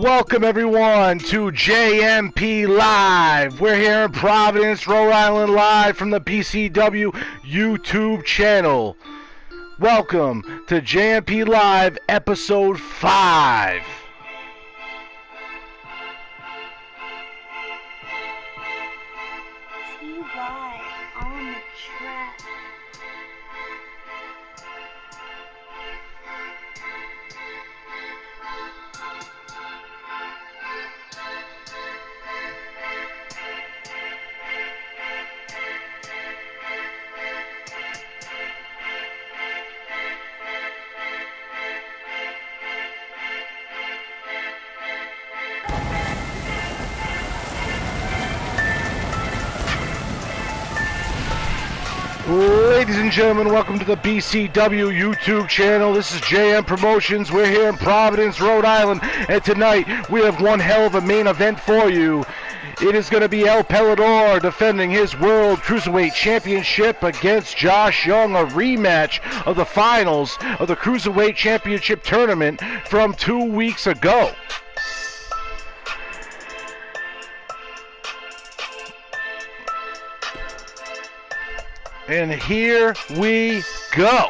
Welcome everyone to JMP Live. We're here in Providence, Rhode Island, live from the BCW YouTube channel. Welcome to JMP Live episode 5. T-Y on the track. Ladies and gentlemen, welcome to the BCW YouTube channel. This is JM Promotions. We're here in Providence, Rhode Island, and tonight we have one hell of a main event for you. It is going to be El Pelador defending his World Cruiserweight Championship against Josh Young, a rematch of the finals of the Cruiserweight Championship tournament from 2 weeks ago. And here we go.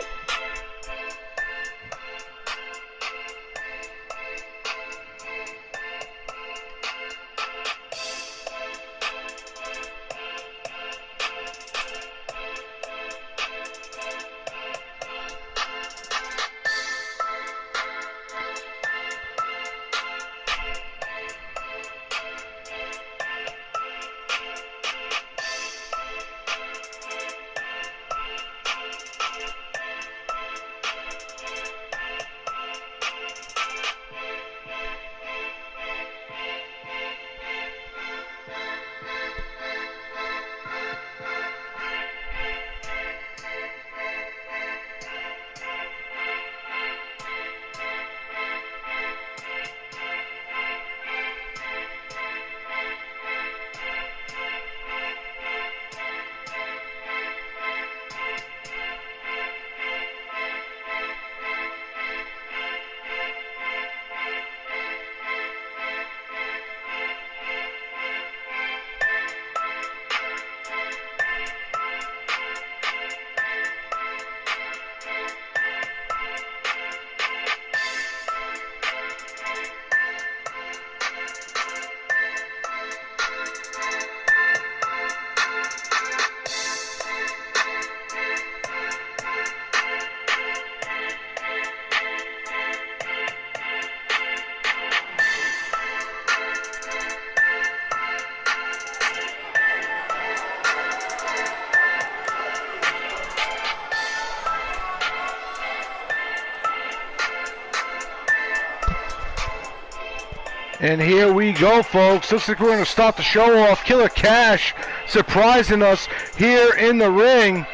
And here we go, folks. Looks like we're going to start the show off. Killer Cash surprising us here in the ring.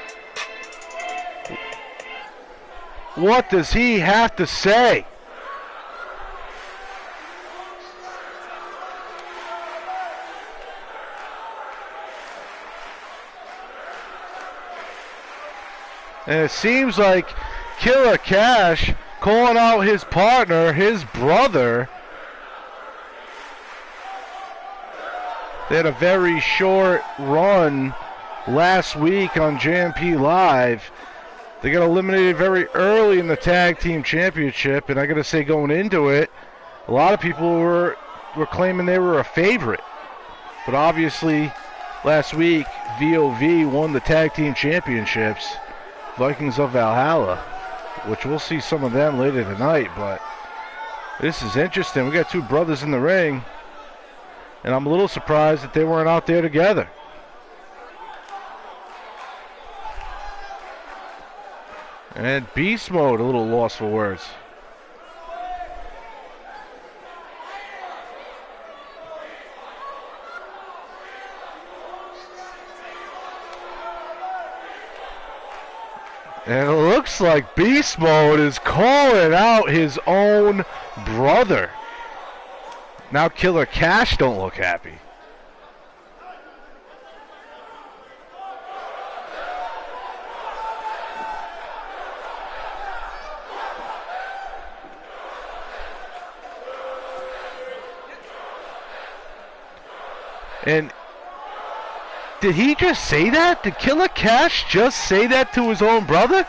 What does he have to say? And it seems like Killer Cash calling out his partner, his brother. They had a very short run last week on JMP Live. They got eliminated very early in the Tag Team Championship, and I got to say, going into it, a lot of people were claiming they were a favorite. But obviously, last week, VOV won the Tag Team Championships, Vikings of Valhalla, which we'll see some of them later tonight. But this is interesting. We got two brothers in the ring. And I'm a little surprised that they weren't out there together. And Beast Mode, a little lost for words. And it looks like Beast Mode is calling out his own brother. Now Killer Cash don't look happy. And did he just say that? Did Killer Cash just say that to his own brother?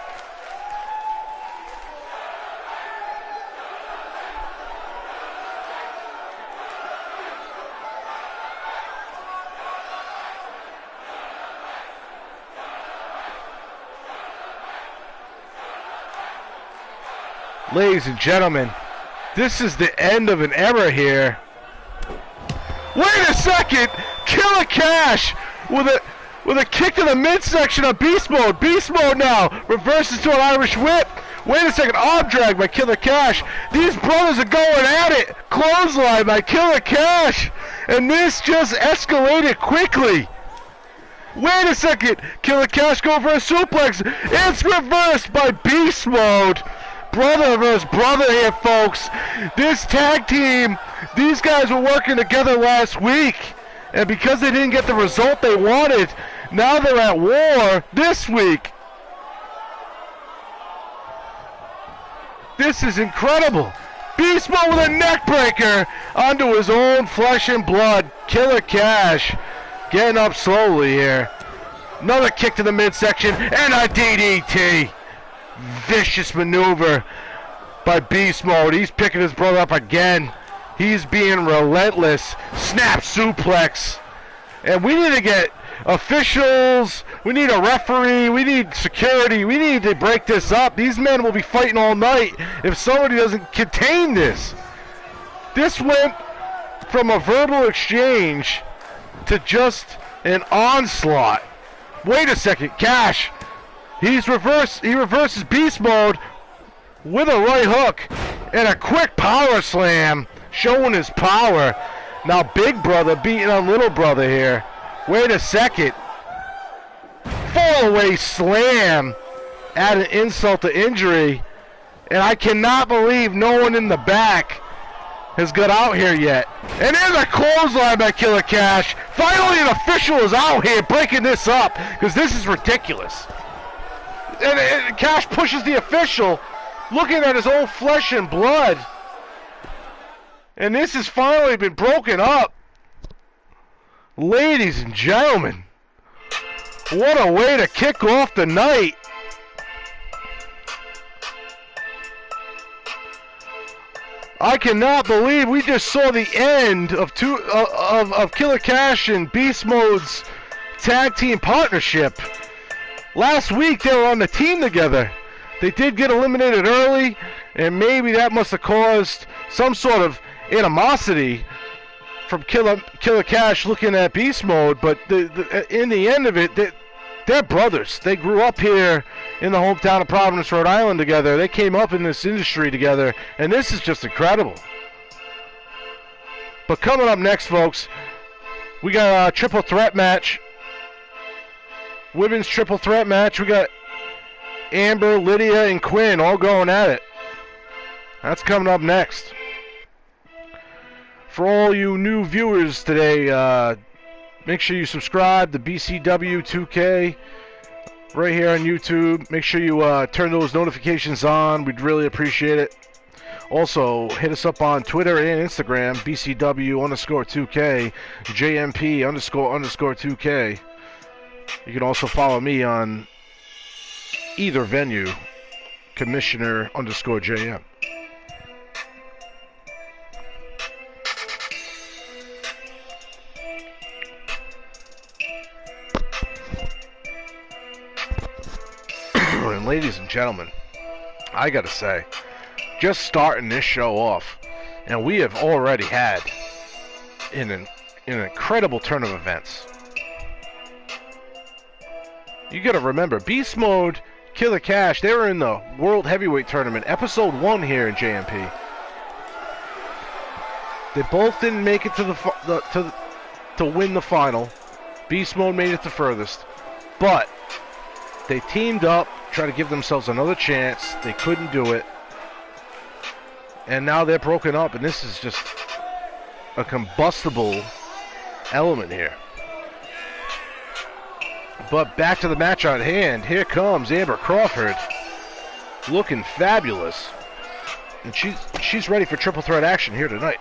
Ladies and gentlemen, this is the end of an era here. Wait a second! Killer Cash with a kick to the midsection of Beast Mode. Beast Mode now reverses to an Irish whip. Wait a second, arm drag by Killer Cash. These brothers are going at it. Clothesline by Killer Cash. And this just escalated quickly. Wait a second, Killer Cash go for a suplex. It's reversed by Beast Mode. Brother versus brother here, folks. This tag team, these guys were working together last week, and because they didn't get the result they wanted, now they're at war this week. This is incredible. Beast Mode with a neck breaker onto his own flesh and blood. Killer Cash getting up slowly here. Another kick to the midsection and a DDT. Vicious maneuver by Beast Mode. He's picking his brother up again. He's being relentless. Snap suplex. And we need to get officials. We need a referee. We need security. We need to break this up. These men will be fighting all night if somebody doesn't contain this. This went from a verbal exchange to just an onslaught. Wait a second. Cash. He reverses Beast Mode with a right hook and a quick power slam, showing his power. Now Big Brother beating on Little Brother here. Wait a second. Fall away slam. Add an insult to injury. And I cannot believe no one in the back has got out here yet. And there's a clothesline by Killer Cash. Finally an official is out here breaking this up, because this is ridiculous. And Cash pushes the official, looking at his own flesh and blood. And this has finally been broken up. Ladies and gentlemen, what a way to kick off the night. I cannot believe we just saw the end of Killer Cash and Beast Mode's tag team partnership. Last week they were on the team together. They did get eliminated early, and maybe that must have caused some sort of animosity from Killer Cash looking at Beast Mode. But in the end of it, they're brothers. They grew up here in the hometown of Providence, Rhode Island together. They came up in this industry together, and this is just incredible. But coming up next, folks, we got a triple threat match. Women's triple threat match. We got Amber, Lydia, and Quinn all going at it. That's coming up next. For all you new viewers today, make sure you subscribe to BCW 2K right here on YouTube. Make sure you turn those notifications on. We'd really appreciate it. Also, hit us up on Twitter and Instagram, BCW_2K, JMP__2K. You can also follow me on either venue, Commissioner_JM. And ladies and gentlemen, I gotta say, just starting this show off, and we have already had an incredible turn of events. You gotta remember, Beast Mode, Killer Cash, they were in the World Heavyweight Tournament, Episode 1 here in JMP. They both didn't make it to win the final. Beast Mode made it the furthest. But they teamed up, tried to give themselves another chance. They couldn't do it. And now they're broken up, and this is just a combustible element here. But back to the match on hand. Here comes Amber Crawford, looking fabulous, and she's ready for triple threat action here tonight.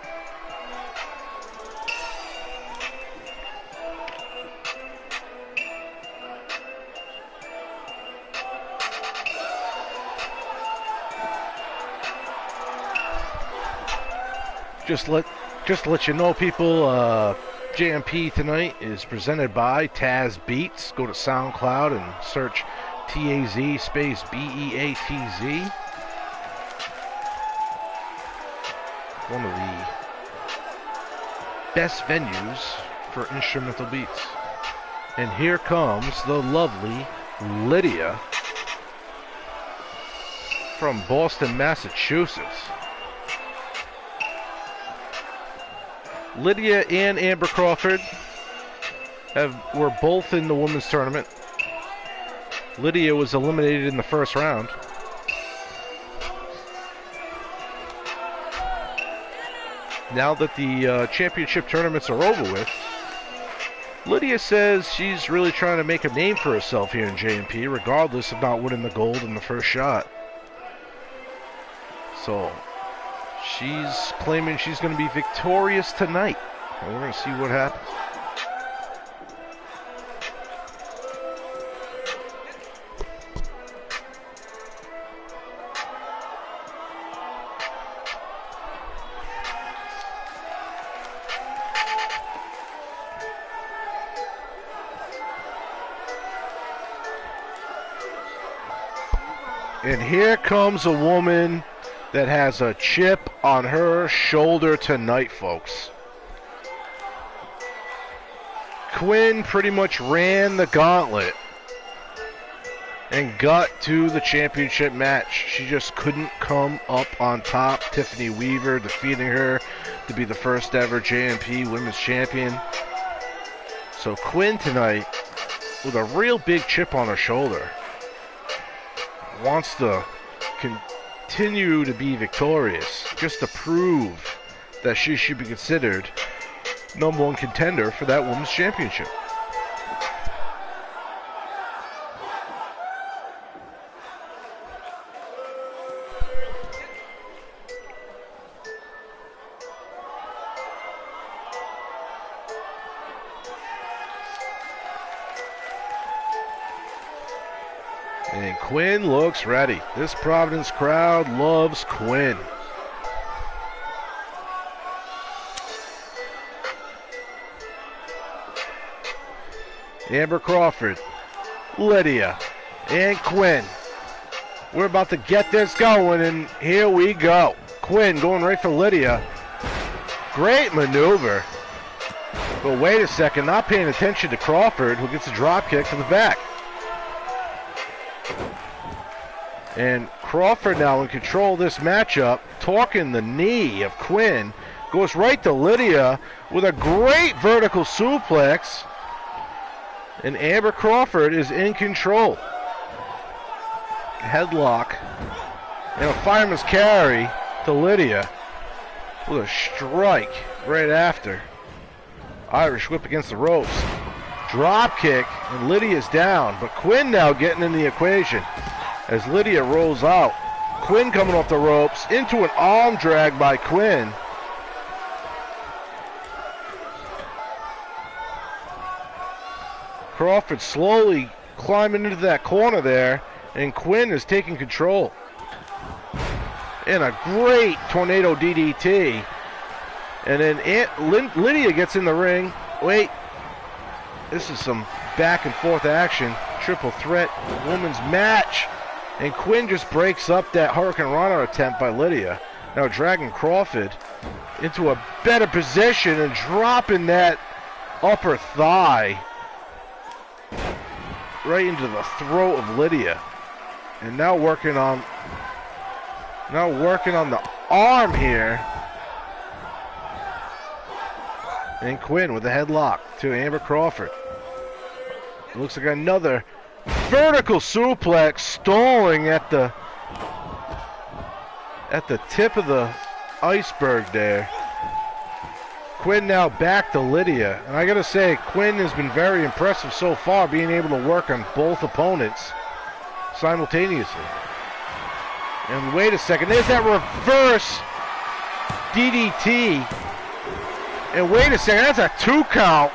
Just to let you know, people, JMP tonight is presented by Taz Beats. Go to SoundCloud and search TAZ space BEATZ. One of the best venues for instrumental beats. And here comes the lovely Lydia from Boston, Massachusetts. Lydia and Amber Crawford were both in the women's tournament. Lydia was eliminated in the first round. Now that the championship tournaments are over with, Lydia says she's really trying to make a name for herself here in JMP, regardless of not winning the gold in the first shot. So she's claiming she's going to be victorious tonight, and we're going to see what happens. And here comes a woman that has a chip on her shoulder tonight, folks. Quinn pretty much ran the gauntlet and got to the championship match. She just couldn't come up on top. Tiffany Weaver defeating her to be the first ever JMP Women's Champion. So Quinn tonight, with a real big chip on her shoulder, wants to continue to be victorious, just to prove that she should be considered #1 contender for that women's championship. And Quinn looks ready. This Providence crowd loves Quinn. Amber Crawford, Lydia, and Quinn. We're about to get this going, and here we go. Quinn going right for Lydia. Great maneuver. But wait a second, not paying attention to Crawford, who gets a drop kick to the back. And Crawford now in control of this matchup, talking the knee of Quinn, goes right to Lydia with a great vertical suplex. And Amber Crawford is in control. Headlock and a fireman's carry to Lydia with a strike right after. Irish whip against the ropes. Drop kick, and Lydia's down, but Quinn now getting in the equation as Lydia rolls out. Quinn coming off the ropes into an arm drag by Quinn. Crawford slowly climbing into that corner there, and Quinn is taking control. And a great tornado DDT. And then Lydia gets in the ring. Wait, this is some back and forth action. Triple threat women's match. And Quinn just breaks up that Hurricane Rana attempt by Lydia. Now dragging Crawford into a better position and dropping that upper thigh right into the throat of Lydia. And now working on the arm here. And Quinn with a headlock to Amber Crawford. It looks like another vertical suplex, stalling at the tip of the iceberg there. Quinn now back to Lydia. And I gotta say, Quinn has been very impressive so far, being able to work on both opponents simultaneously. And wait a second, there's that reverse DDT. And wait a second, that's a 2 count.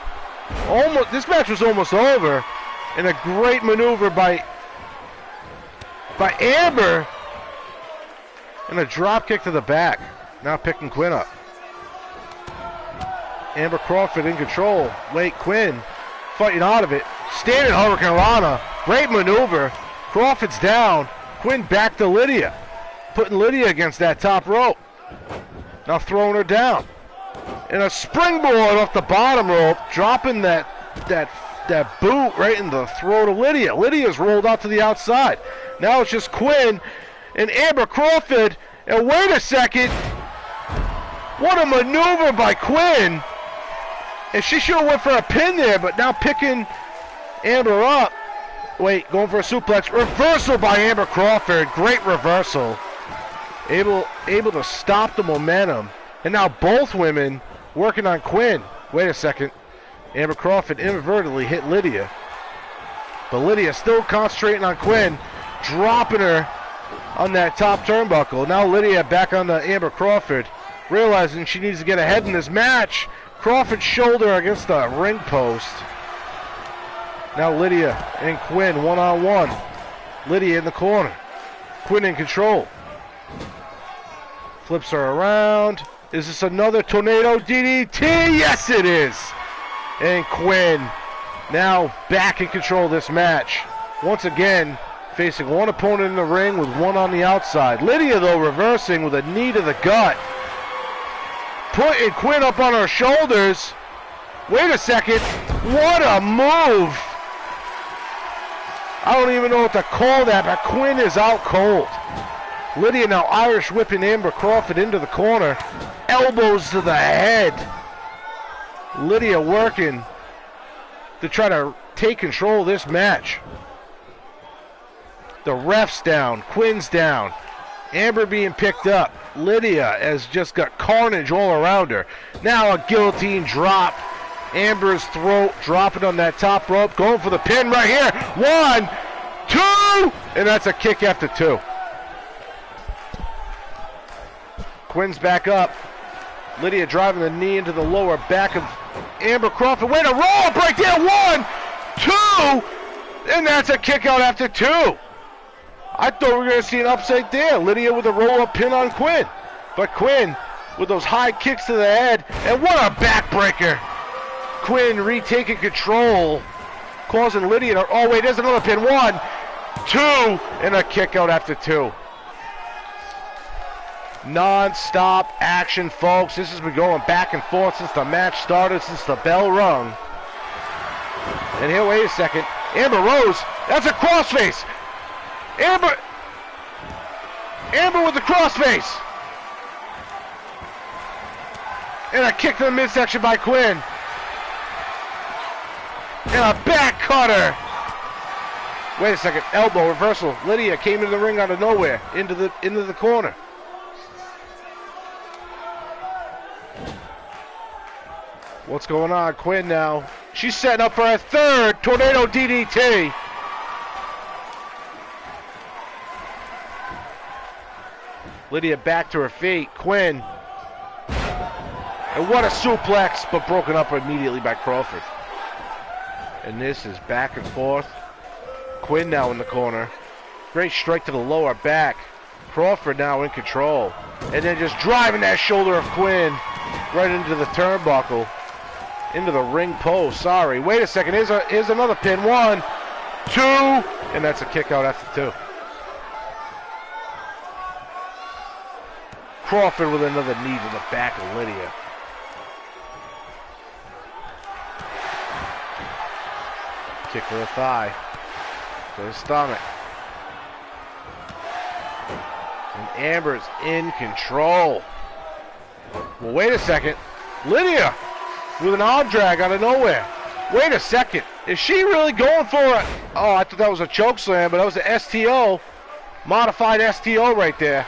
Almost, this match was almost over. And a great maneuver by Amber. And a drop kick to the back. Now picking Quinn up. Amber Crawford in control. Wait, Quinn fighting out of it. Standing Hurricane Rana. Great maneuver. Crawford's down. Quinn back to Lydia. Putting Lydia against that top rope. Now throwing her down. And a springboard off the bottom rope. Dropping that boot right in the throat of Lydia. Lydia's rolled out to the outside. Now it's just Quinn and Amber Crawford. And wait a second. What a maneuver by Quinn. And she should have went for a pin there, but now picking Amber up. Wait, going for a suplex. Reversal by Amber Crawford. Great reversal. Able to stop the momentum. And now both women working on Quinn. Wait a second. Amber Crawford inadvertently hit Lydia. But Lydia still concentrating on Quinn. Dropping her on that top turnbuckle. Now Lydia back on the Amber Crawford. Realizing she needs to get ahead in this match. Crawford's shoulder against the ring post. Now Lydia and Quinn one-on-one. Lydia in the corner. Quinn in control. Flips her around. Is this another tornado DDT? Yes, it is. And Quinn now back in control of this match. Once again, facing one opponent in the ring with one on the outside. Lydia, though, reversing with a knee to the gut. Putting Quinn up on her shoulders. Wait a second. What a move. I don't even know what to call that, but Quinn is out cold. Lydia now Irish whipping Amber Crawford into the corner. Elbows to the head. Lydia working to try to take control of this match. The ref's down. Quinn's down. Amber being picked up. Lydia has just got carnage all around her. Now a guillotine drop. Amber's throat dropping on that top rope. Going for the pin right here. 1, 2, and that's a kick after 2. Quinn's back up. Lydia driving the knee into the lower back of Amber Crawford. Wait, a roll up right there. 1, 2, and that's a kick out after 2. I thought we were going to see an upset there. Lydia with a roll-up pin on Quinn. But Quinn with those high kicks to the head. And what a backbreaker. Quinn retaking control. Causing Lydia to... Oh, wait, there's another pin. 1, 2, and a kick out after 2. Non-stop action, folks. This has been going back and forth since the match started, since the bell rung. And here, wait a second. Amber Rose. That's a crossface. Amber with the crossface. And a kick to the midsection by Quinn. And a back cutter. Wait a second. Elbow reversal. Lydia came into the ring out of nowhere. Into the corner. What's going on? Quinn now. She's setting up for a third tornado DDT. Lydia back to her feet. Quinn. And what a suplex, but broken up immediately by Crawford. And this is back and forth. Quinn now in the corner. Great strike to the lower back. Crawford now in control. And then just driving that shoulder of Quinn right into the turnbuckle. Into the ring post. Sorry. Wait a second. Here's another pin. 1, 2. And that's a kick out after 2. Crawford with another knee to the back of Lydia. Kick to the thigh. To the stomach. And Amber's in control. Well, wait a second. Lydia with an arm drag out of nowhere. Wait a second. Is she really going for it? Oh, I thought that was a choke slam, but that was an STO. Modified STO right there.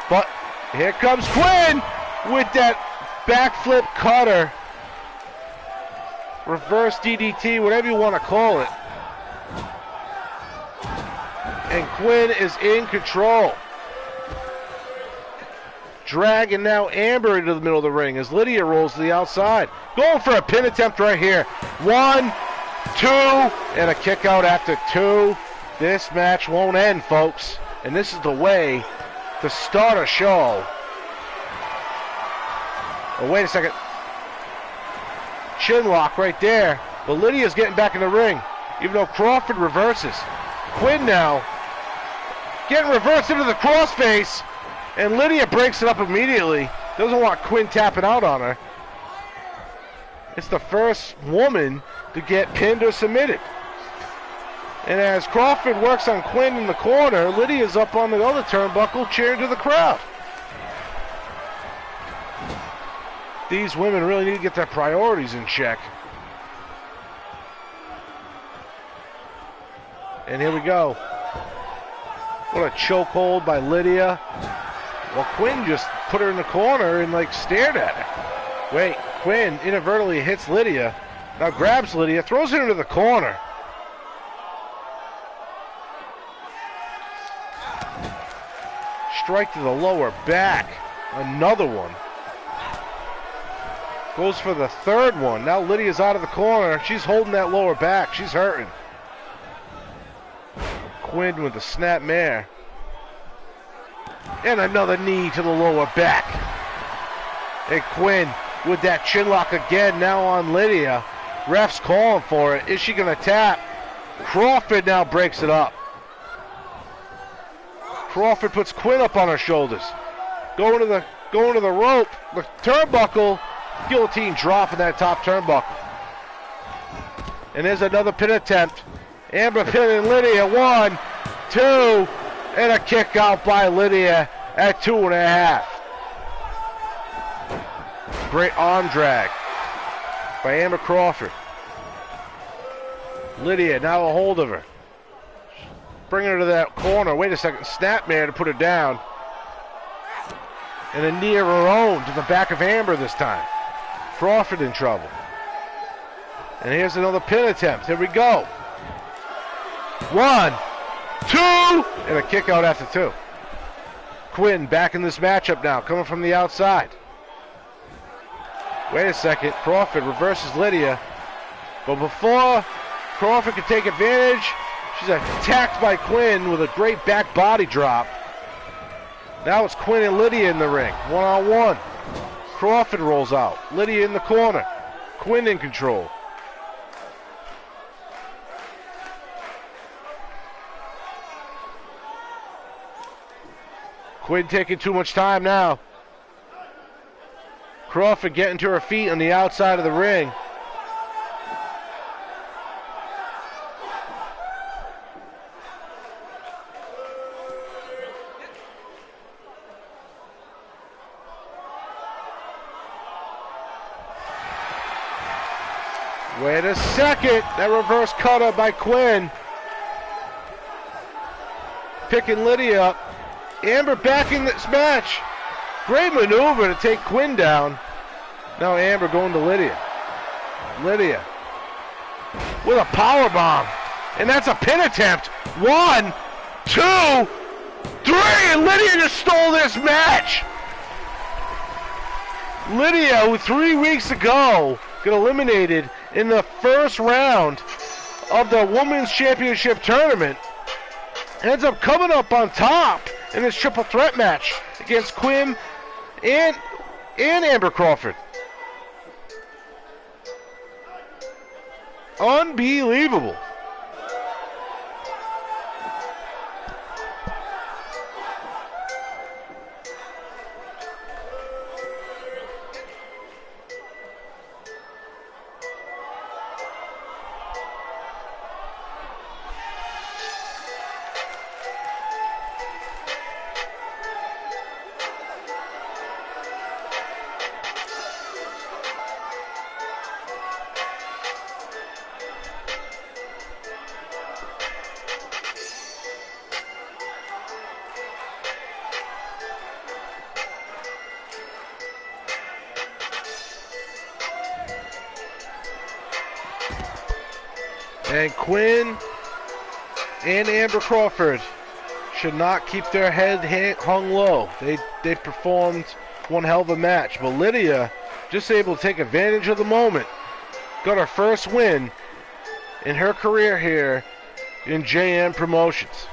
But here comes Quinn with that backflip cutter. Reverse DDT, whatever you want to call it. And Quinn is in control. Dragging now Amber into the middle of the ring as Lydia rolls to the outside. Going for a pin attempt right here. 1, 2, and a kick out after 2. This match won't end, folks. And this is the way to start a show. Oh, wait a second. chin lock right there. But Lydia's getting back in the ring, even though Crawford reverses. Quinn now getting reversed into the crossface, and Lydia breaks it up immediately. Doesn't want Quinn tapping out on her. It's the first woman to get pinned or submitted. And as Crawford works on Quinn in the corner, Lydia's up on the other turnbuckle cheering to the crowd. These women really need to get their priorities in check. And here we go. What a chokehold by Lydia. Well, Quinn just put her in the corner and like stared at her. Wait, Quinn inadvertently hits Lydia. Now grabs Lydia, throws her into the corner. Strike to the lower back. Another one. Goes for the third one. Now Lydia's out of the corner. She's holding that lower back. She's hurting. Quinn with the snap mare. And another knee to the lower back. And Quinn with that chin lock again, now on Lydia. Ref's calling for it. Is she going to tap? Crawford now breaks it up. Crawford puts Quinn up on her shoulders. Going to the rope. The turnbuckle. Guillotine drop in that top turnbuckle. And there's another pin attempt. Amber pinning Lydia. 1, 2, and a kick out by Lydia at 2.5. Great arm drag by Amber Crawford. Lydia now a hold of her. Bringing her to that corner. Wait a second. Snapmare to put her down. And a knee of her own to the back of Amber this time. Crawford in trouble. And here's another pin attempt. Here we go. 1, 2, and a kick out after 2. Quinn back in this matchup now, coming from the outside. Wait a second. Crawford reverses Lydia. But before Crawford can take advantage, she's attacked by Quinn with a great back body drop. Now it's Quinn and Lydia in the ring, one-on-one. Crawford rolls out. Lydia in the corner. Quinn in control. Quinn taking too much time now. Crawford getting to her feet on the outside of the ring. Wait a second. That reverse cutter by Quinn. Picking Lydia up. Amber back in this match. Great maneuver to take Quinn down. Now Amber going to Lydia. Lydia with a power bomb. And that's a pin attempt. 1, 2, 3. And Lydia just stole this match. Lydia, who 3 weeks ago got eliminated in the first round of the Women's Championship Tournament, ends up coming up on top in this triple threat match against Quinn and Amber Crawford. Unbelievable. And Quinn and Amber Crawford should not keep their head hung low. They performed one hell of a match. But Lydia just able to take advantage of the moment. Got her first win in her career here in JM Promotions.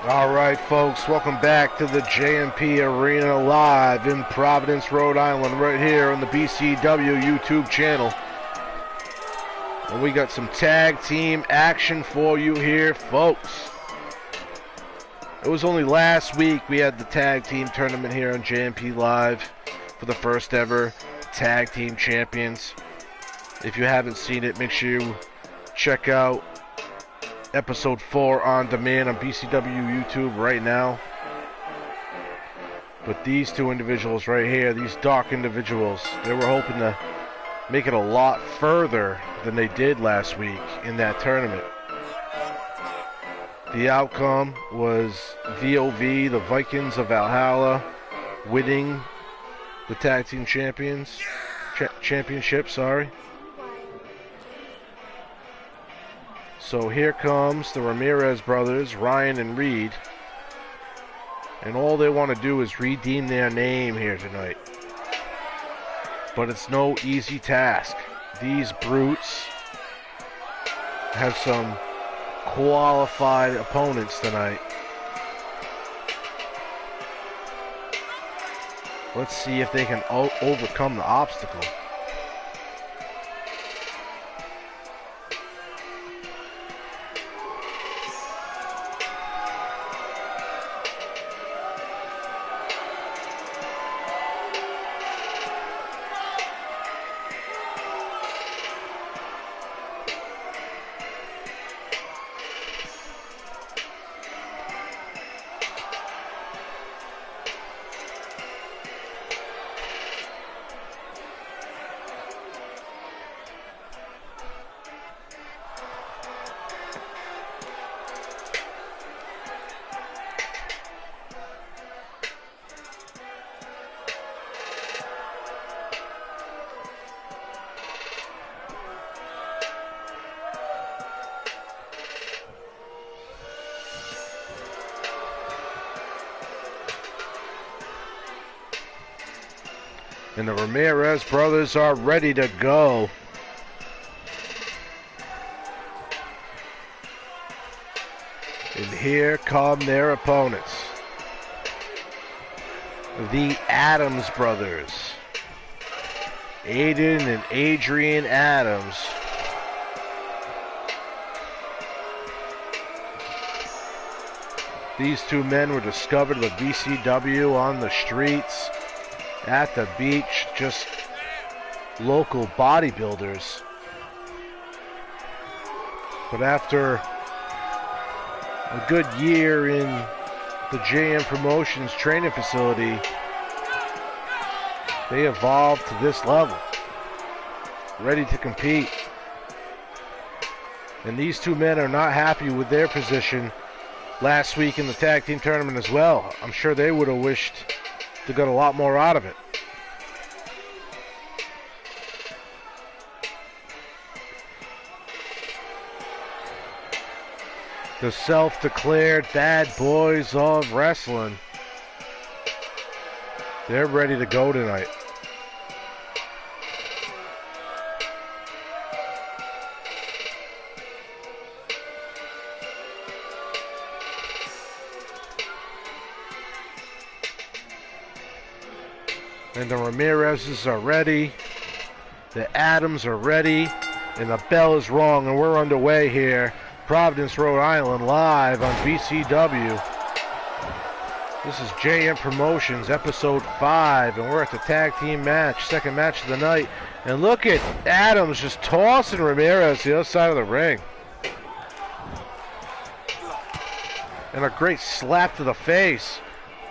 All right, folks, welcome back to the JMP Arena live in Providence, Rhode Island, right here on the BCW YouTube channel. And we got some tag team action for you here, folks. It was only last week we had the tag team tournament here on JMP Live for the first ever tag team champions. If you haven't seen it, make sure you check out episode 4 on demand on BCW YouTube right now. But these two individuals right here, these dark individuals, they were hoping to make it a lot further than they did last week in that tournament. The outcome was VOV, the Vikings of Valhalla, winning the tag team championship. So here comes the Ramirez brothers, Ryan and Reed. And all they want to do is redeem their name here tonight. But it's no easy task. These brutes have some qualified opponents tonight. Let's see if they can overcome the obstacle. And the Ramirez brothers are ready to go. And here come their opponents. The Adams brothers. Aiden and Adrian Adams. These two men were discovered with BCW on the streets, at the beach, just local bodybuilders. But after a good year in the JM Promotions training facility, they evolved to this level, ready to compete. And these two men are not happy with their position last week in the tag team tournament as well. I'm sure they would have wished to get a lot more out of it. The self-declared bad boys of wrestling. They're ready to go tonight. And the Ramirez's are ready. The Adams are ready. And the bell is rung, and we're underway here. Providence, Rhode Island, live on BCW. This is JM Promotions, episode 5, and we're at the tag team match, second match of the night. And look at Adams just tossing Ramirez to the other side of the ring. And a great slap to the face.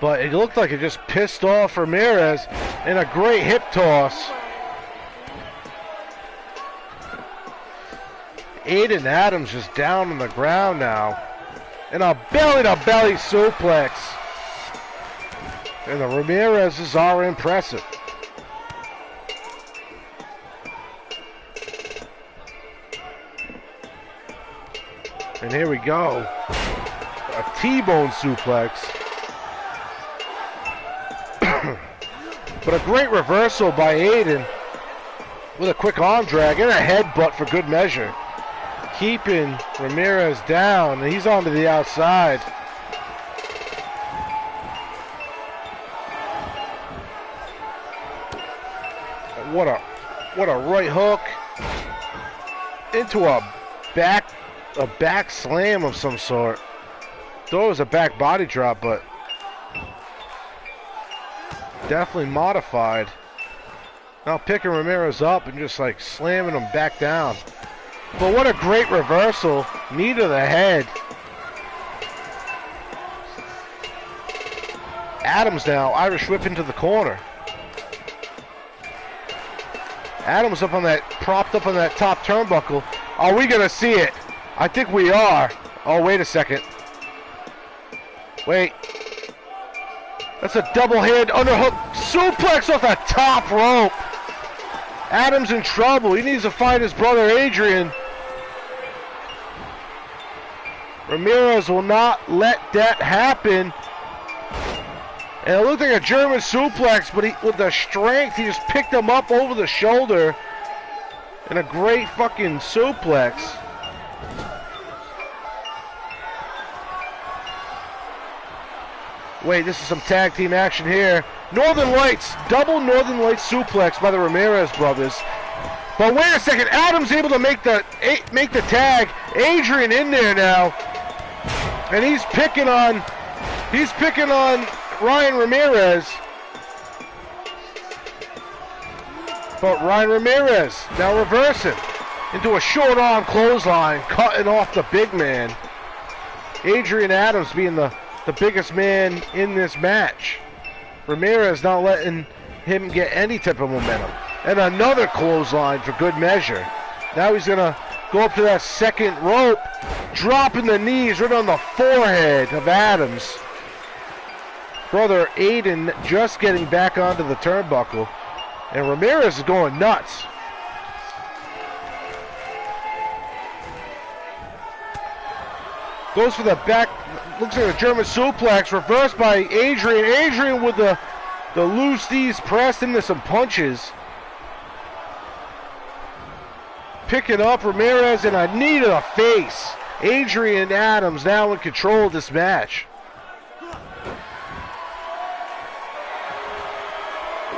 But it looked like it just pissed off Ramirez, and a great hip toss. Aiden Adams just down on the ground now. And a belly-to-belly suplex. And the Ramirez's are impressive. And here we go. A T-bone suplex. But a great reversal by Aiden with a quick arm drag and a headbutt for good measure. Keeping Ramirez down, and he's onto the outside. what a right hook into a back slam of some sort. Thought it was a back body drop, but definitely modified. Now picking Ramirez up and just like slamming him back down. But what a great reversal. Knee to the head. Adams now, Irish whip into the corner. Adams up on that, propped up on that top turnbuckle. Are we gonna see it? I think we are. Oh, wait a second. Wait. That's a double hand underhook suplex off the top rope. Adams in trouble. He needs to find his brother Adrian. Ramirez will not let that happen. And it looked like a German suplex, but with the strength, he just picked him up over the shoulder. And a great fucking suplex. Wait, this is some tag team action here. Northern Lights, double Northern Lights suplex by the Ramirez brothers. But wait a second, Adams able to make the tag. Adrian in there now. And he's picking on Ryan Ramirez. But Ryan Ramirez now reversing into a short arm clothesline, cutting off the big man. Adrian Adams being the biggest man in this match. Ramirez not letting him get any type of momentum. And another clothesline for good measure. Now he's going to go up to that second rope, dropping the knees right on the forehead of Adams. Brother Aiden just getting back onto the turnbuckle. And Ramirez is going nuts. Goes for the back, looks like a German suplex, reversed by Adrian. Adrian with the loose knees pressed into some punches. Picking up Ramirez and a knee to the face. Adrian Adams now in control of this match.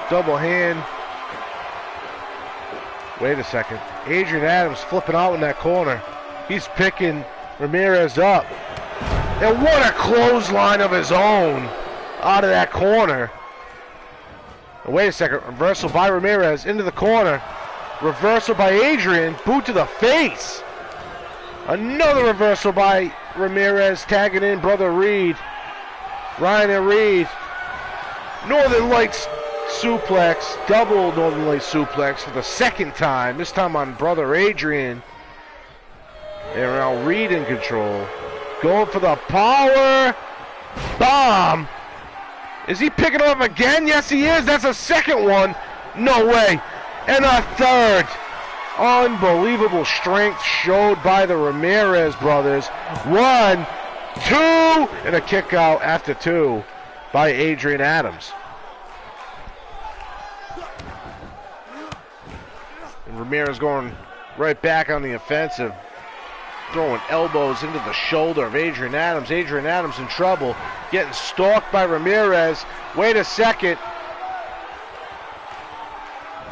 Double hand. Wait a second. Adrian Adams flipping out in that corner. He's picking Ramirez up. And what a clothesline of his own out of that corner. And wait a second. Reversal by Ramirez into the corner. Reversal by Adrian. Boot to the face. Another reversal by Ramirez, tagging in Brother Reed. Ryan and Reed. Northern Lights suplex. Double Northern Lights suplex for the second time. This time on Brother Adrian. And now Reed in control. Going for the power bomb. Is he picking him up again? Yes, he is. That's a second one. No way. And a third. Unbelievable strength showed by the Ramirez brothers. 1, 2, and a kick out after 2 by Adrian Adams. And Ramirez going right back on the offensive. Throwing elbows into the shoulder of Adrian Adams. Adrian Adams in trouble. Getting stalked by Ramirez. Wait a second.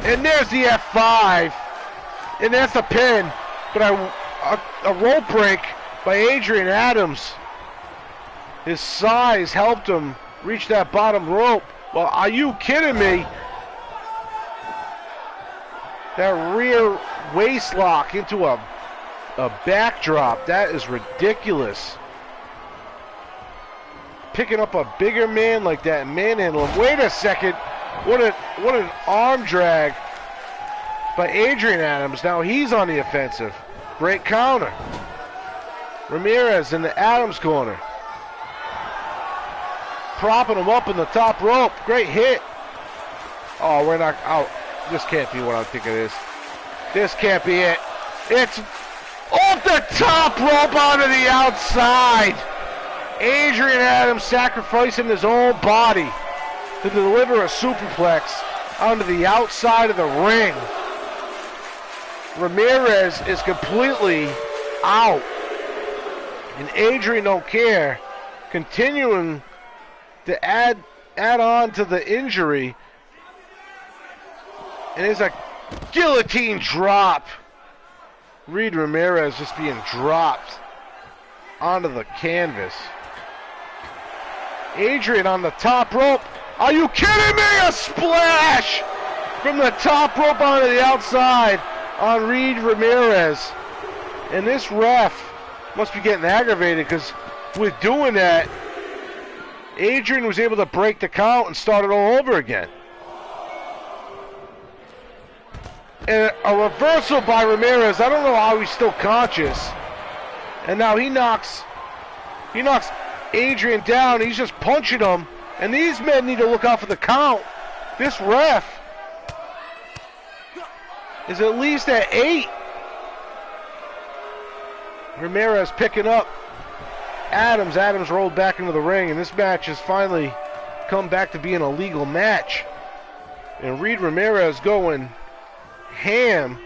And there's the F5. And that's the pin. But a rope break by Adrian Adams. His size helped him reach that bottom rope. Well, are you kidding me? That rear waist lock into a backdrop. That is ridiculous. Picking up a bigger man like that and manhandle him. Wait a second. What an arm drag by Adrian Adams. Now he's on the offensive. Great counter. Ramirez in the Adams corner. Propping him up in the top rope. Great hit. Oh, we're not out. This can't be what I think it is. This can't be it. It's off the top rope onto the outside. Adrian Adams sacrificing his own body to deliver a superplex onto the outside of the ring. Ramirez is completely out. And Adrian don't care. Continuing to add on to the injury. And there's a guillotine drop. Reed Ramirez just being dropped onto the canvas. Adrian on the top rope. Are you kidding me? A splash from the top rope onto the outside on Reed Ramirez. And this ref must be getting aggravated because with doing that, Adrian was able to break the count and start it all over again. And a reversal by Ramirez. I don't know how he's still conscious. And now he knocks Adrian down. He's just punching him. And these men need to look out for the count. This ref is at least at 8. Ramirez picking up Adams. Adams rolled back into the ring, and this match has finally come back to being a legal match. And Reed Ramirez going ham,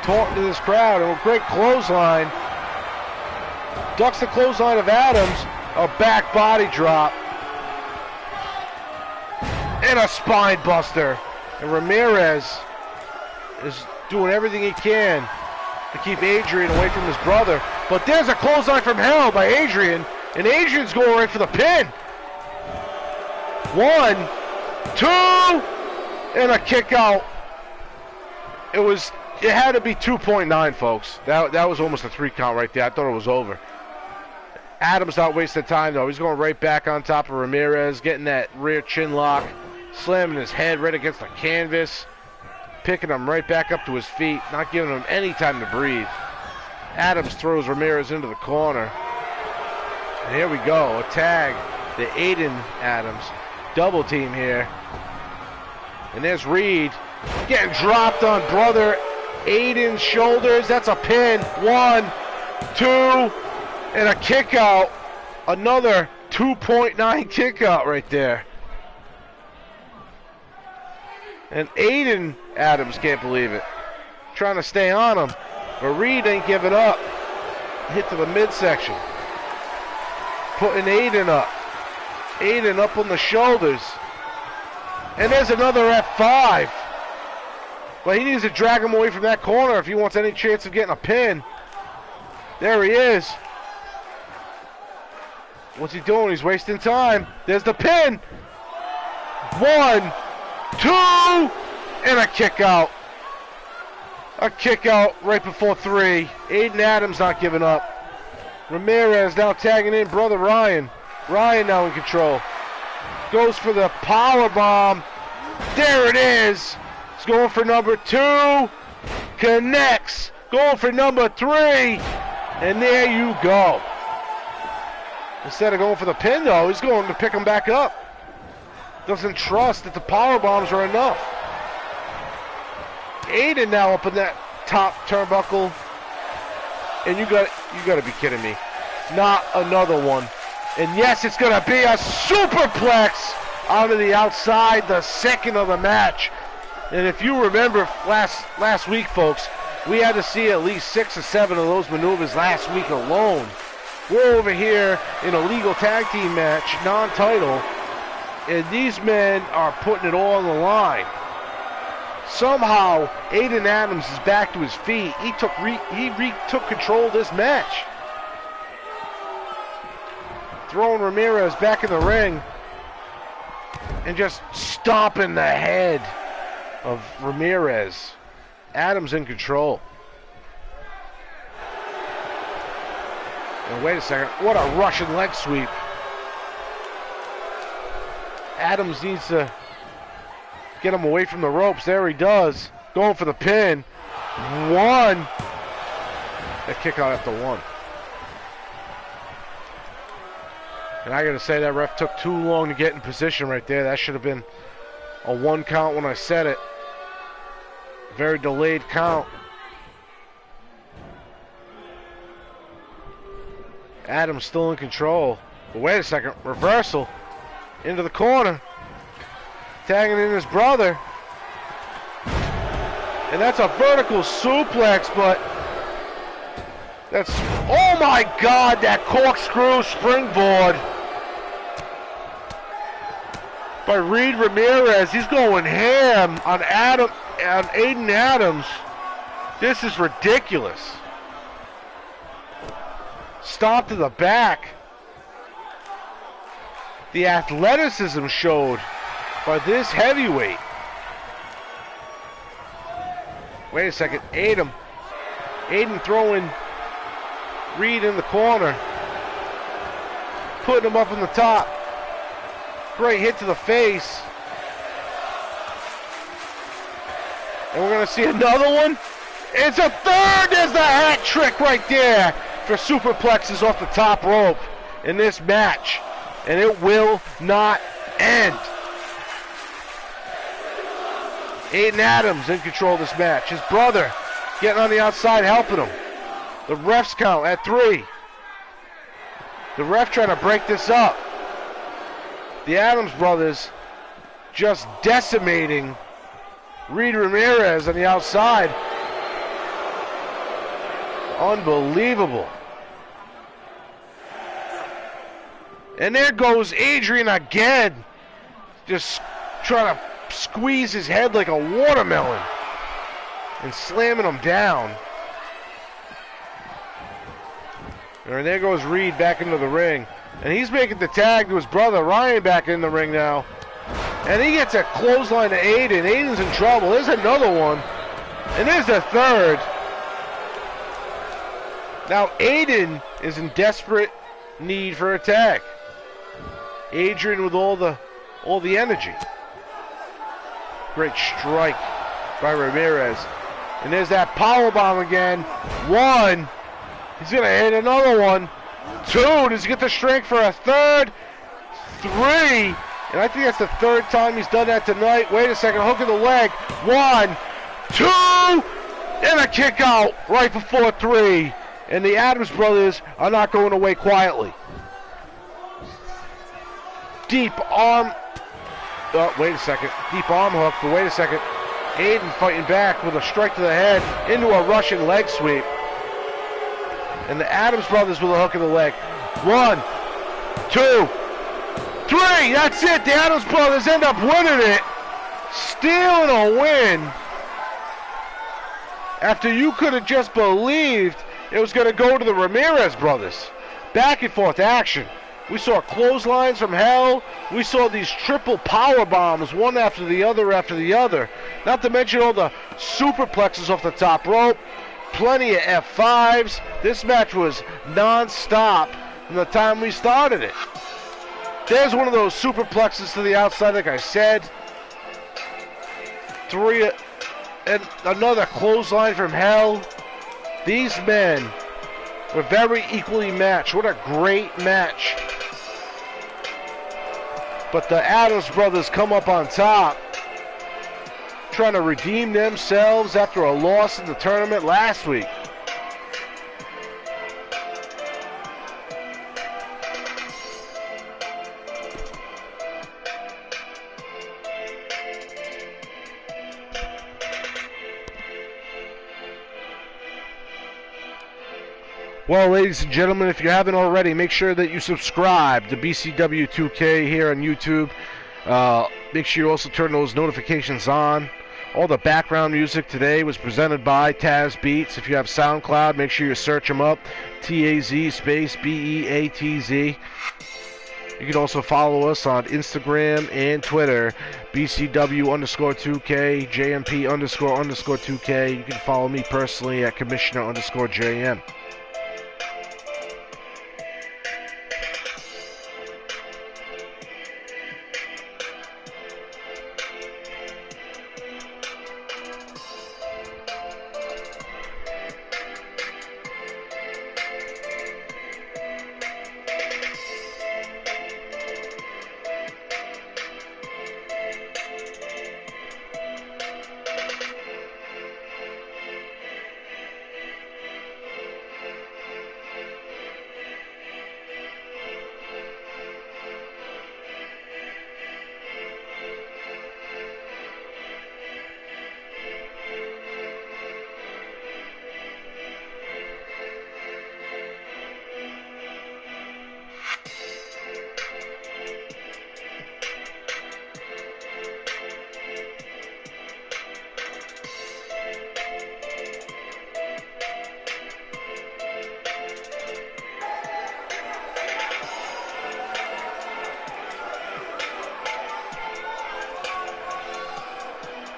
taunting to this crowd, and a great clothesline. Ducks the clothesline of Adams, a back body drop, and a spine buster. And Ramirez is doing everything he can to keep Adrian away from his brother. But there's a clothesline from hell by Adrian, and Adrian's going right for the pin. 1, 2, and a kick out. It had to be 2.9, folks. That was almost a 3 count right there. I thought it was over. Adams not wasting time, though. He's going right back on top of Ramirez, getting that rear chin lock, slamming his head right against the canvas, picking him right back up to his feet, not giving him any time to breathe. Adams throws Ramirez into the corner. And here we go, a tag. The Aiden Adams double team here. And there's Reed getting dropped on brother Aiden's shoulders. That's a pin. 1, 2, and a kick out. Another 2.9 kick out right there. And Aiden Adams can't believe it. Trying to stay on him. But Reed ain't giving up. Hit to the midsection. Putting Aiden up. Aiden up on the shoulders. And there's another F5. But he needs to drag him away from that corner if he wants any chance of getting a pin. There he is. What's he doing? He's wasting time. There's the pin. 1, 2, and a kick out. A kick out right before 3. Aiden Adams not giving up. Ramirez now tagging in brother Ryan. Ryan now in control. Goes for the power bomb. There it is. He's going for number 2. Connects. Going for number 3. And there you go. Instead of going for the pin, though, he's going to pick him back up. Doesn't trust that the power bombs are enough. Aiden now up in that top turnbuckle. And you got to be kidding me. Not another one. And yes, it's going to be a superplex onto the outside, the second of the match. And if you remember last week, folks, we had to see at least 6 or 7 of those maneuvers last week alone. We're over here in a legal tag team match, non-title, and these men are putting it all on the line. Somehow, Aiden Adams is back to his feet. He took control of this match. Throwing Ramirez back in the ring and just stomping the head of Ramirez. Adams in control. And wait a second, what a Russian leg sweep. Adams needs to get him away from the ropes. There he does. Going for the pin. 1. That kick out after 1. And I gotta say, that ref took too long to get in position right there. That should have been a 1 count when I said it. Very delayed count. Adams still in control. But wait a second, reversal into the corner. Tagging in his brother. And that's a vertical suplex, but that's, oh my God, that corkscrew springboard. by Reed Ramirez. He's going ham on Aiden Adams. This is ridiculous. Stop to the back. The athleticism showed by this heavyweight. Wait a second, Aiden throwing Reed in the corner, putting him up in the top. Great hit to the face. And we're going to see another one. It's a third. There's the hat trick right there for superplexes off the top rope in this match. And it will not end. Aiden Adams in control of this match. His brother getting on the outside helping him. The refs count at 3. The ref trying to break this up. The Adams brothers just decimating Reed Ramirez on the outside. Unbelievable. And there goes Adrian again. Just trying to squeeze his head like a watermelon and slamming him down. And there goes Reed back into the ring. And he's making the tag to his brother Ryan back in the ring now. And he gets a clothesline to Aiden. Aiden's in trouble. There's another one. And there's the third. Now Aiden is in desperate need for a tag. Adrian with all the energy. Great strike by Ramirez. And there's that powerbomb again. 1. He's going to hit another one. 2. Does he get the strength for a third? 3. And I think that's the third time he's done that tonight. Wait a second. Hook in the leg. 1, 2. And a kick out right before 3. And the Adams brothers are not going away quietly. Deep arm. Oh, wait a second. Deep arm hook, but wait a second. Aiden fighting back with a strike to the head into a Russian leg sweep. And the Adams brothers with a hook in the leg. 1, 2, 3. That's it. The Adams brothers end up winning it. Stealing a win. After you could have just believed it was going to go to the Ramirez brothers. Back and forth action. We saw clotheslines from hell. We saw these triple power bombs, one after the other after the other. Not to mention all the superplexes off the top rope. Plenty of F5s. This match was non-stop from the time we started it. There's one of those superplexes to the outside, like I said. 3, and another clothesline from hell. These men were very equally matched. What a great match. But the Adams brothers come up on top, trying to redeem themselves after a loss in the tournament last week. Well, ladies and gentlemen, if you haven't already, make sure that you subscribe to BCW 2K here on YouTube. Make sure you also turn those notifications on. All the background music today was presented by Taz Beats. If you have SoundCloud, make sure you search them up. TAZ space BEATZ. You can also follow us on Instagram and Twitter, BCW_2K, JMP__2K. You can follow me personally at Commissioner_JM.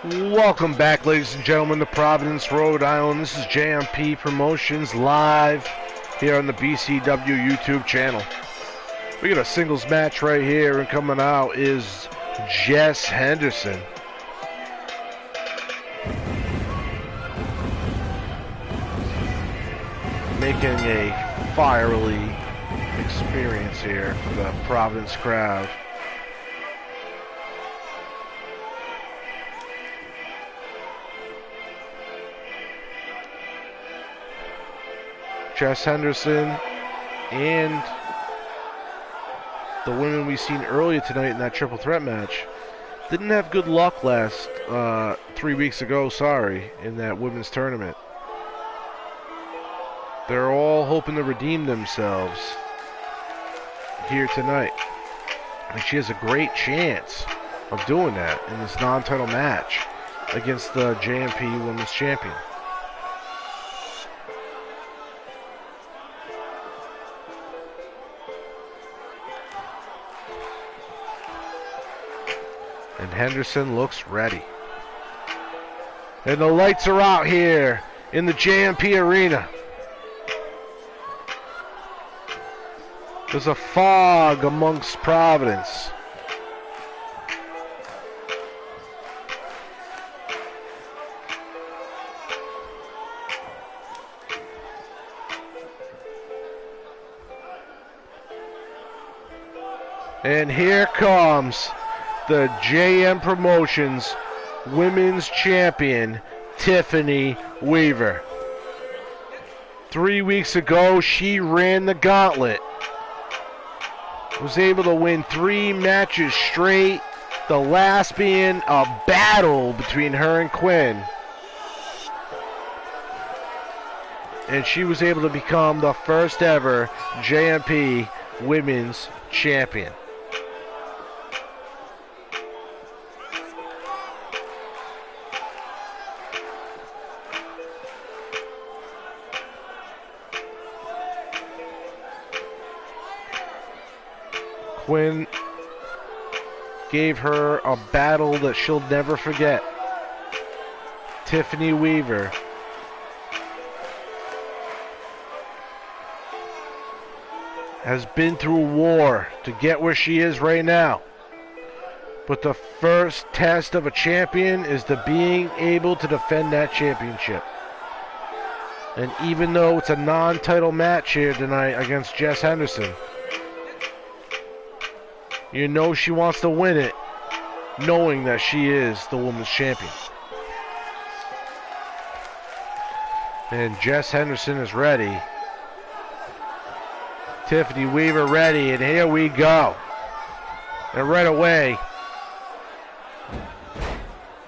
Welcome back, ladies and gentlemen, to Providence, Rhode Island. This is JMP Promotions live here on the BCW YouTube channel. We got a singles match right here, and coming out is Jess Henderson. Making a fiery experience here for the Providence crowd. Jess Henderson and the women we've seen earlier tonight in that triple threat match didn't have good luck last 3 weeks ago, in that women's tournament. They're all hoping to redeem themselves here tonight. And she has a great chance of doing that in this non-title match against the JMP Women's Champion. And Henderson looks ready. And the lights are out here in the JMP arena. There's a fog amongst Providence. And here comes the JM Promotions Women's Champion, Tiffany Weaver. 3 weeks ago, she ran the gauntlet. Was able to win 3 matches straight, the last being a battle between her and Quinn. And she was able to become the first ever JMP Women's Champion. Quinn gave her a battle that she'll never forget. Tiffany Weaver has been through a war to get where she is right now. But the first test of a champion is to being able to defend that championship. And even though it's a non-title match here tonight against Jess Henderson, you know she wants to win it, knowing that she is the women's champion. And Jess Henderson is ready. Tiffany Weaver ready, and here we go. And right away,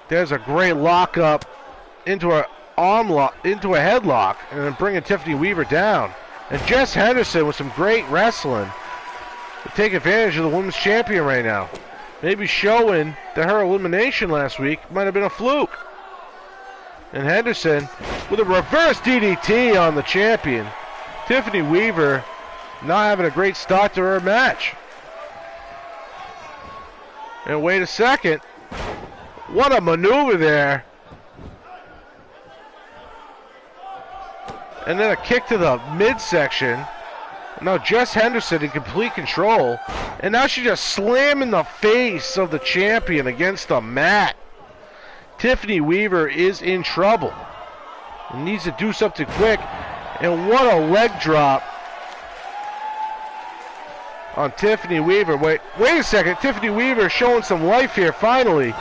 there's a great lockup into a arm lock, into a headlock, and then bringing Tiffany Weaver down. And Jess Henderson with some great wrestling to take advantage of the women's champion right now. Maybe showing that her elimination last week might have been a fluke. And Henderson with a reverse DDT on the champion. Tiffany Weaver not having a great start to her match. And wait a second. What a maneuver there. And then a kick to the midsection. Now Jess Henderson in complete control. And now she's just slamming the face of the champion against the mat. Tiffany Weaver is in trouble. And needs to do something quick. And what a leg drop on Tiffany Weaver. Wait a second. Tiffany Weaver showing some life here finally.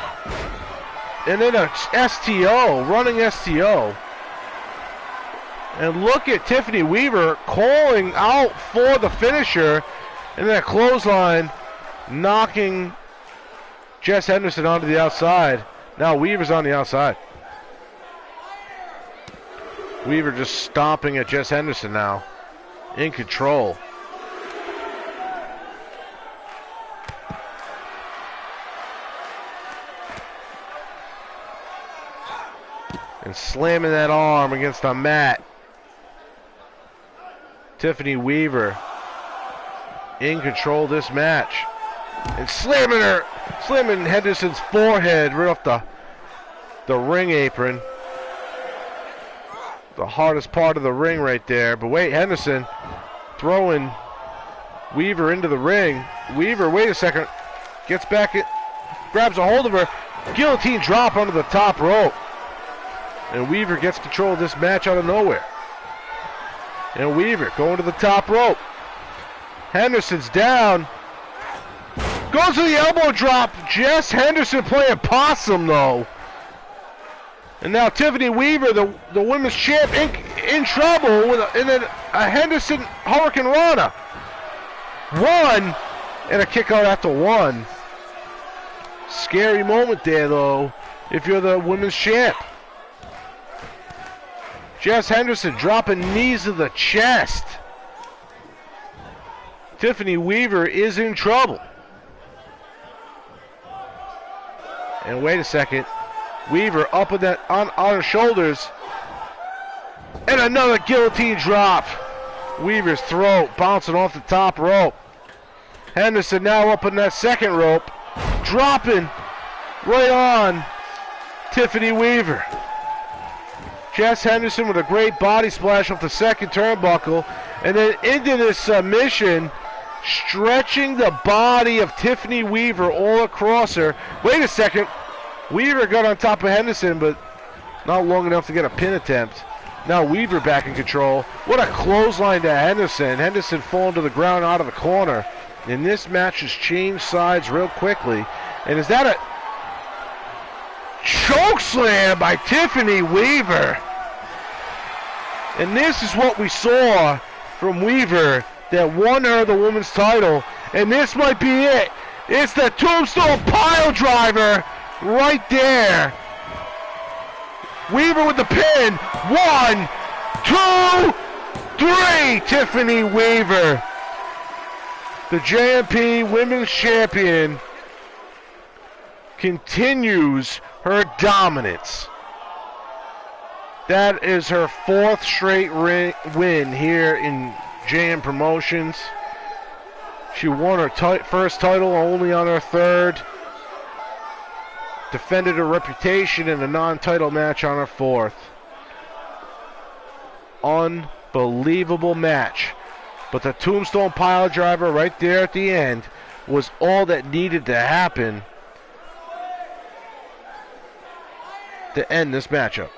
And then a STO, running STO. And look at Tiffany Weaver calling out for the finisher. And then a clothesline knocking Jess Henderson onto the outside. Now Weaver's on the outside. Weaver just stomping at Jess Henderson now. In control. And slamming that arm against the mat. Tiffany Weaver in control of this match. And slamming Henderson's forehead right off the the ring apron. The hardest part of the ring right there. But wait, Henderson throwing Weaver into the ring. Weaver, wait a second, gets back, grabs a hold of her. Guillotine drop onto the top rope. And Weaver gets control of this match out of nowhere. And Weaver going to the top rope. Henderson's down. Goes to the elbow drop. Jess Henderson playing possum, though. And now Tiffany Weaver, the women's champ, in trouble with a Henderson Hurricane Rana. One, and a kick out after one. Scary moment there, though, if you're the women's champ. Jess Henderson dropping knees to the chest. Tiffany Weaver is in trouble. And wait a second. Weaver up with that on her shoulders. And another guillotine drop. Weaver's throat bouncing off the top rope. Henderson now up in that second rope. Dropping right on Tiffany Weaver. Jess Henderson with a great body splash off the second turnbuckle. And then into this submission. Stretching the body of Tiffany Weaver all across her. Wait a second. Weaver got on top of Henderson, but not long enough to get a pin attempt. Now Weaver back in control. What a clothesline to Henderson. Henderson falling to the ground out of the corner. And this match has changed sides real quickly. And is that a choke slam by Tiffany Weaver? And this is what we saw from Weaver that won her the women's title. And this might be it. It's the Tombstone Pile Driver right there. Weaver with the pin. 1, 2, 3. Tiffany Weaver, the JMP Women's Champion, continues her dominance. That is her 4th straight win here in JM Promotions. She won her first title only on her 3rd. Defended her reputation in a non-title match on her 4th. Unbelievable match. But the Tombstone Pile Driver right there at the end was all that needed to happen to end this matchup.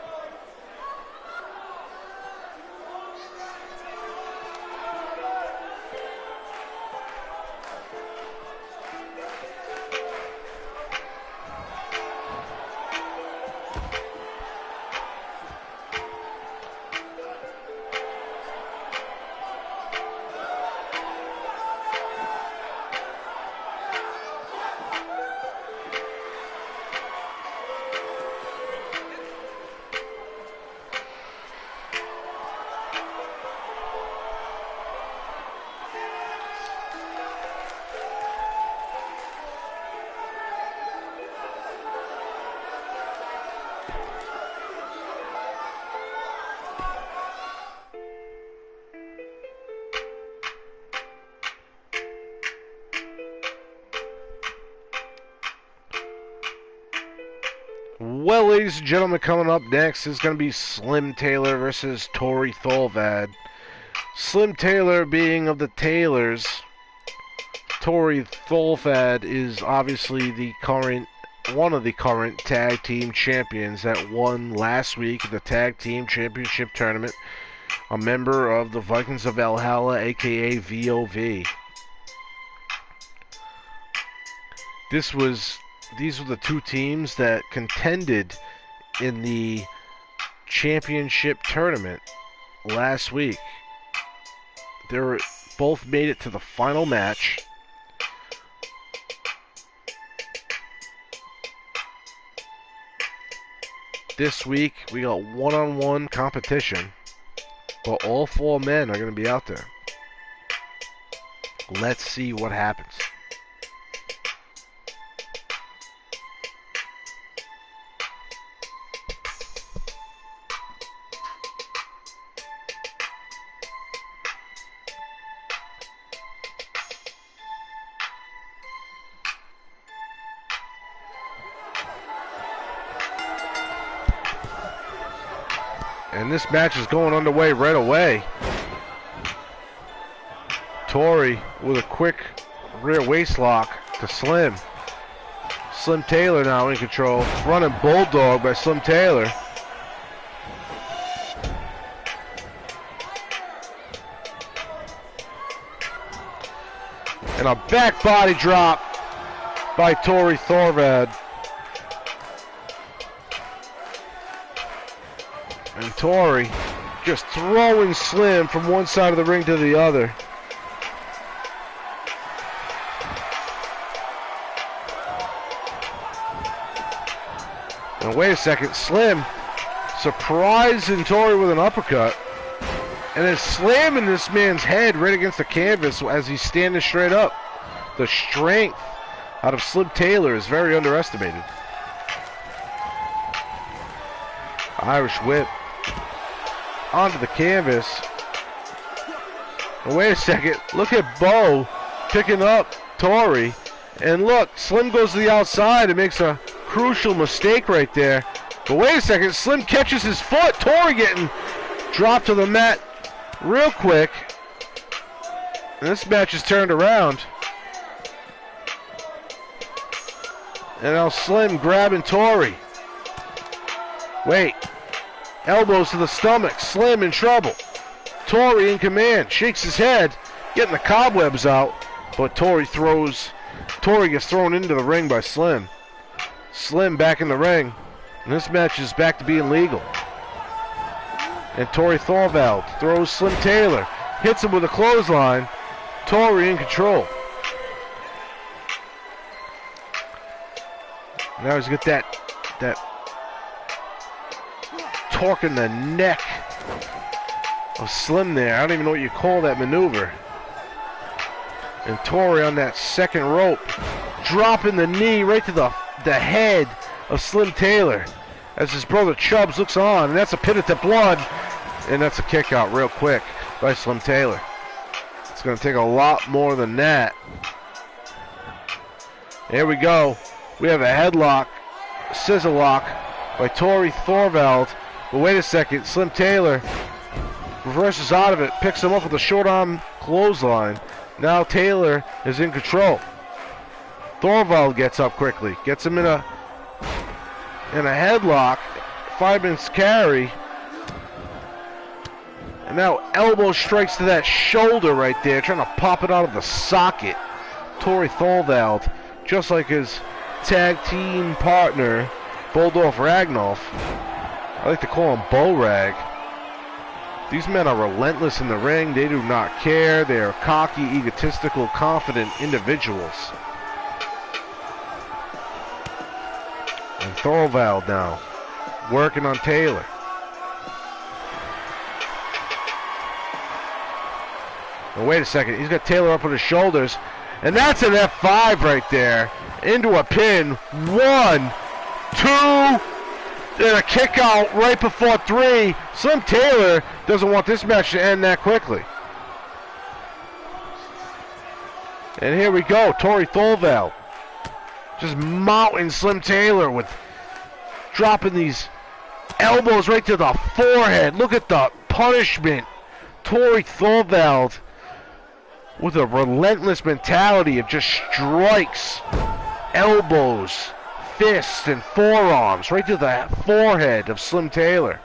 Well, ladies and gentlemen, coming up next is going to be Slim Taylor versus Tori Tholvad. Slim Taylor being of the Taylors. Tori Tholvad is obviously one of the current tag team champions that won last week in the tag team championship tournament. A member of the Vikings of Valhalla, aka VOV. These were the two teams that contended in the championship tournament last week. They both made it to the final match. This week we got one-on-one competition, but all 4 men are going to be out there. Let's see what happens. And this match is going underway right away. Torrey with a quick rear waist lock to Slim. Slim Taylor now in control. Running bulldog by Slim Taylor. And a back body drop by Torrey Thorvald. And Torrey just throwing Slim from one side of the ring to the other. And wait a second, Slim surprising Torrey with an uppercut. And then slamming this man's head right against the canvas as he's standing straight up. The strength out of Slim Taylor is very underestimated. Irish whip onto the canvas. And wait a second, look at Bo picking up Torrey. And look, Slim goes to the outside and makes a crucial mistake right there. But wait a second, Slim catches his foot. Torrey getting dropped to the mat real quick. And this match is turned around. And now Slim grabbing Torrey. Wait. Elbows to the stomach. Slim in trouble. Torrey in command. Shakes his head. Getting the cobwebs out. But Torrey gets thrown into the ring by Slim. Slim back in the ring. And this match is back to being legal. And Torrey Thorvald throws Slim Taylor. Hits him with a clothesline. Torrey in control. Now he's got that torque in the neck of Slim there. I don't even know what you call that maneuver. And Torrey on that second rope, dropping the knee right to the head of Slim Taylor as his brother Chubbs looks on. And that's a pit at the blood. And that's a kick out real quick by Slim Taylor. It's going to take a lot more than that. Here we go. We have a headlock, scissor lock by Torrey Thorvald. But wait a second, Slim Taylor reverses out of it, picks him up with a short arm clothesline. Now Taylor is in control. Thorvald gets up quickly, gets him in a headlock, fireman's carry. And now elbow strikes to that shoulder right there, trying to pop it out of the socket. Torrey Thorvald, just like his tag team partner, Bulldorf Ragnolf. I like to call him Bo Rag. These men are relentless in the ring. They do not care. They are cocky, egotistical, confident individuals. And Thorvald now working on Taylor. And wait a second. He's got Taylor up on his shoulders. And that's an F5 right there. Into a pin. 1, 2, and a kick out right before 3. Slim Taylor doesn't want this match to end that quickly. And here we go. Torrey Thorvald just mounting Slim Taylor with dropping these elbows right to the forehead. Look at the punishment. Torrey Thorvald with a relentless mentality of just strikes, elbows, fists, and forearms right to the forehead of Slim Taylor.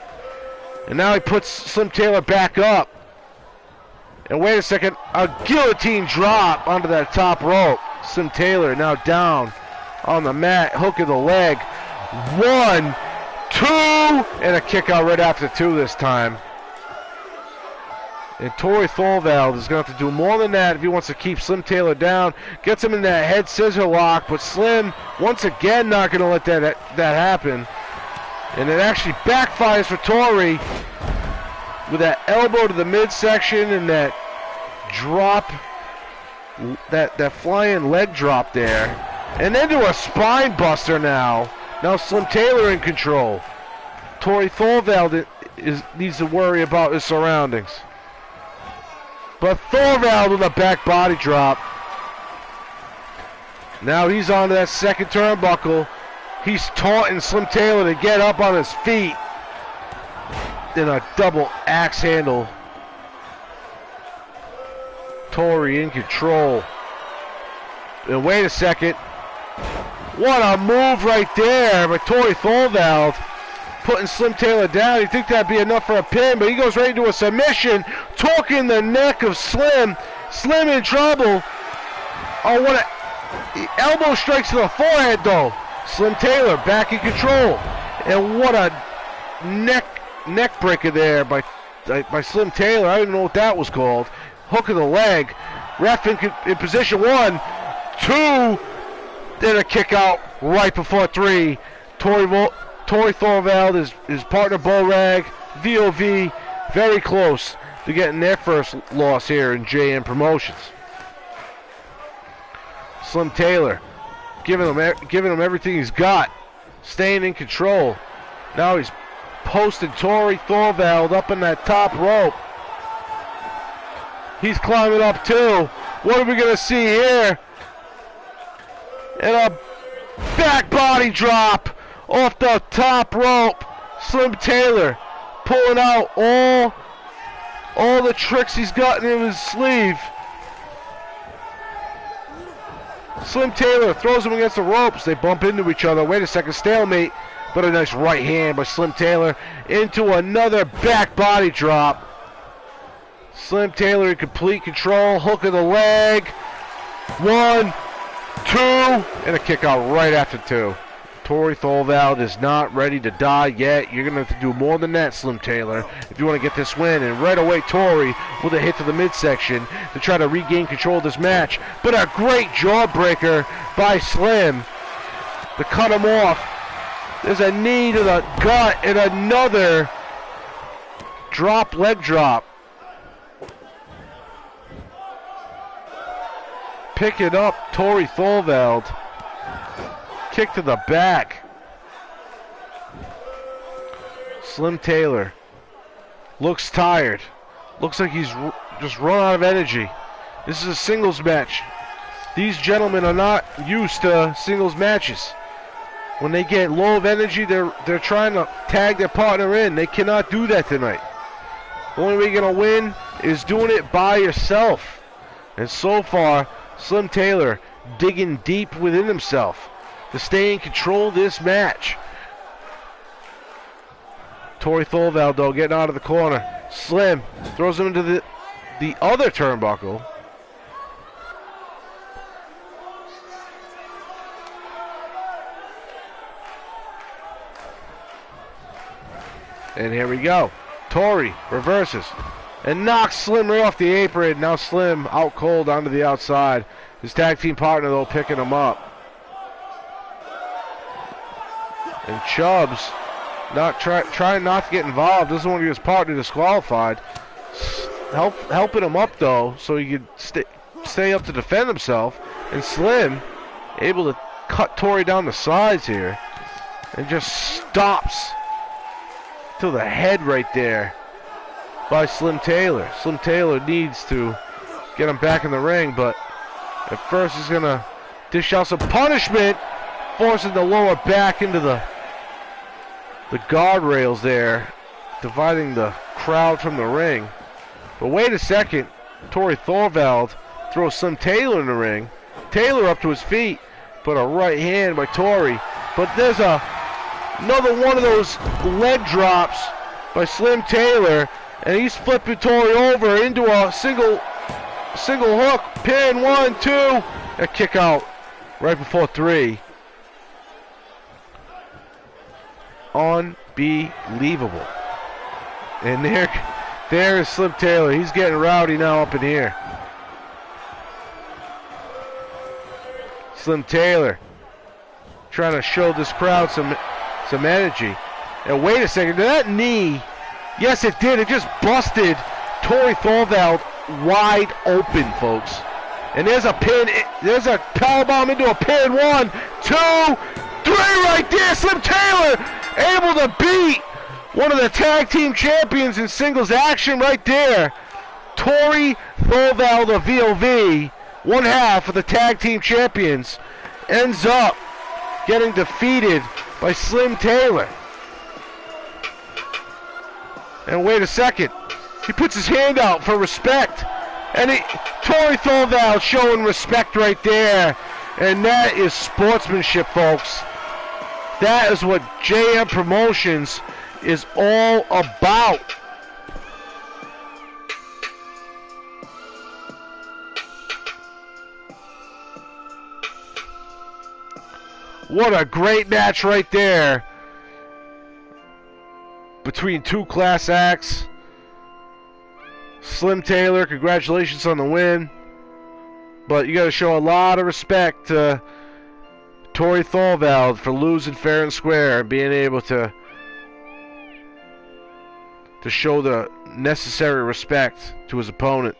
And now he puts Slim Taylor back up. And wait a second, a guillotine drop onto that top rope. Slim Taylor now down on the mat, hook of the leg. 1, 2, and a kick out right after 2 this time. And Torrey Thorvald is going to have to do more than that if he wants to keep Slim Taylor down. Gets him in that head scissor lock, but Slim, once again, not going to let that happen. And it actually backfires for Torrey with that elbow to the midsection and that drop, that flying leg drop there. And then to a spine buster now. Now Slim Taylor in control. Torrey Thorvald needs to worry about his surroundings. But Thorvald with a back body drop. Now he's on to that second turnbuckle. He's taunting Slim Taylor to get up on his feet. Then a double axe handle. Tori in control. And wait a second. What a move right there by Tori Thorvald. Putting Slim Taylor down. You think that'd be enough for a pin, but he goes right into a submission. Torquing the neck of Slim. Slim in trouble. Oh, what a elbow strikes to the forehead, though. Slim Taylor back in control. And what a neck breaker there by Slim Taylor. I don't even know what that was called. Hook of the leg. Ref in position 1, 2. Then a kick out right before 3. Tori Thorvald, his partner Borag, VOV, very close to getting their first loss here in JM Promotions. Slim Taylor giving him everything he's got, staying in control. Now he's posted Tori Thorvald up in that top rope. He's climbing up too. What are we going to see here? And a back body drop off the top rope. Slim Taylor pulling out all the tricks he's got in his sleeve. Slim Taylor throws him against the ropes. They bump into each other. Wait a second, stalemate. But a nice right hand by Slim Taylor into another back body drop. Slim Taylor in complete control. Hook of the leg. 1, 2, and a kick out right after 2. Tori Thorvald is not ready to die yet. You're going to have to do more than that, Slim Taylor, if you want to get this win. And right away, Tori with a hit to the midsection to try to regain control of this match. But a great jawbreaker by Slim to cut him off. There's a knee to the gut and another leg drop. Pick it up, Tori Thorvald. Kick to the back. Slim Taylor looks tired. Looks like he's just run out of energy. This is a singles match. These gentlemen are not used to singles matches. When they get low of energy, they're trying to tag their partner in. They cannot do that tonight. The only way you're going to win is doing it by yourself. And so far, Slim Taylor digging deep within himself to stay in control of this match. Tori Thorvald, though, getting out of the corner. Slim throws him into the other turnbuckle. And here we go. Tori reverses and knocks Slim right off the apron. Now Slim out cold onto the outside. His tag team partner, though, picking him up. And Chubbs trying not to get involved. Doesn't want to get his partner disqualified. Helping him up, though, so he could stay up to defend himself. And Slim able to cut Tori down the sides here. And just stops to the head right there by Slim Taylor. Slim Taylor needs to get him back in the ring, but at first he's going to dish out some punishment, forcing the lower back into the guardrails there, dividing the crowd from the ring. But wait a second, Tori Thorvald throws Slim Taylor in the ring. Taylor up to his feet, but a right hand by Tori. But there's another one of those leg drops by Slim Taylor, and he's flipping Tori over into a single hook. Pin, 1, 2, a kick out right before 3. Unbelievable. And there is Slim Taylor. He's getting rowdy now up in here. Slim Taylor trying to show this crowd some energy. And wait a second, that knee, yes it did, it just busted Tori Thorvald wide open, folks. And there's a pin, there's a powerbomb into a pin. 1, 2, 3 right there. Slim Taylor able to beat one of the tag team champions in singles action right there. Tori Thorvald of VOV, one half of the tag team champions, ends up getting defeated by Slim Taylor. And wait a second. He puts his hand out for respect. And Torrey Thorvald showing respect right there. And that is sportsmanship, folks. That is what JM Promotions is all about. What a great match right there between two class acts. Slim Taylor, congratulations on the win. But you got to show a lot of respect to Torrey Thorvald for losing fair and square and being able to show the necessary respect to his opponent.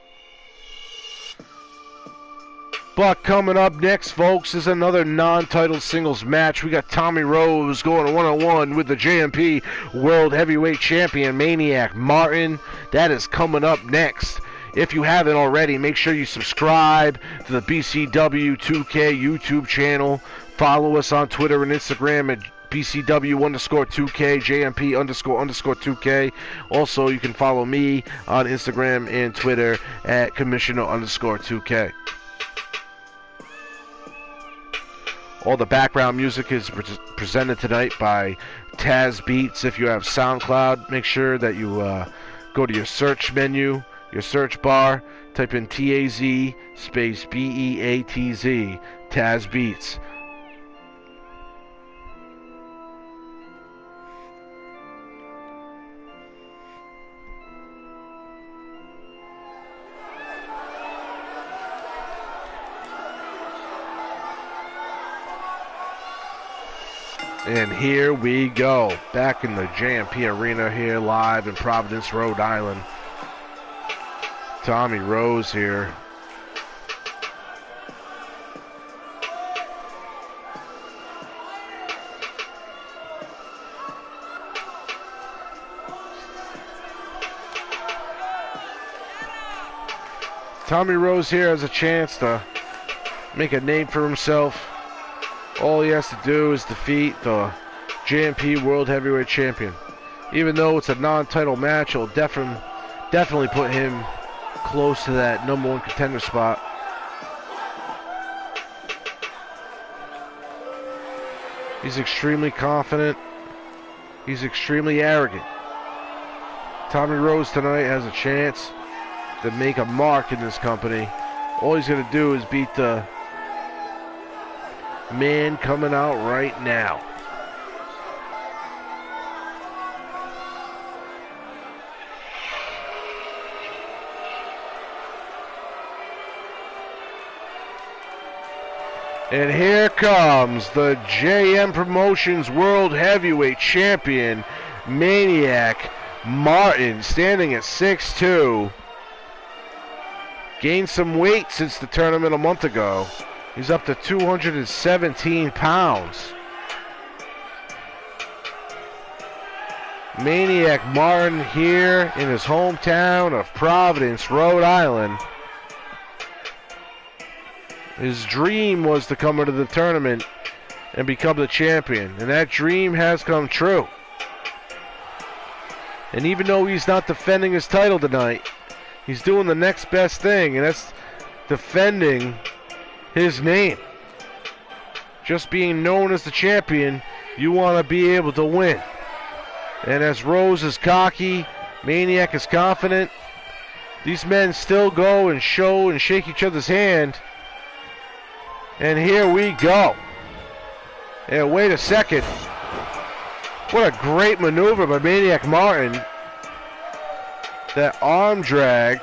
But coming up next, folks, is another non-title singles match. We got Tommy Rose going one-on-one with the JMP World Heavyweight Champion, Maniac Martin. That is coming up next. If you haven't already, make sure you subscribe to the BCW 2K YouTube channel. Follow us on Twitter and Instagram at BCW_2K, JMP__2K. Also, you can follow me on Instagram and Twitter at Commissioner_2K. All the background music is presented tonight by Taz Beats. If you have SoundCloud, make sure that you go to your search menu, your search bar, type in TAZ space BEATZ, Taz Beats. And here we go, back in the JMP Arena here, live in Providence, Rhode Island. Tommy Rose here. Tommy Rose here has a chance to make a name for himself. All he has to do is defeat the JMP World Heavyweight Champion. Even though it's a non-title match, it'll definitely put him close to that #1 contender spot. He's extremely confident. He's extremely arrogant. Tommy Rose tonight has a chance to make a mark in this company. All he's going to do is beat the man coming out right now. And here comes the JM Promotions World Heavyweight Champion, Maniac Martin, standing at 6'2". Gained some weight since the tournament a month ago. He's up to 217 pounds. Maniac Martin here in his hometown of Providence, Rhode Island. His dream was to come into the tournament and become the champion, and that dream has come true. And even though he's not defending his title tonight, he's doing the next best thing, and that's defending his name. Just being known as the champion, you want to be able to win. And as Rose is cocky, Maniac is confident, these men still go and show and shake each other's hand. And here we go. And wait a second. What a great maneuver by Maniac Martin. That arm drag.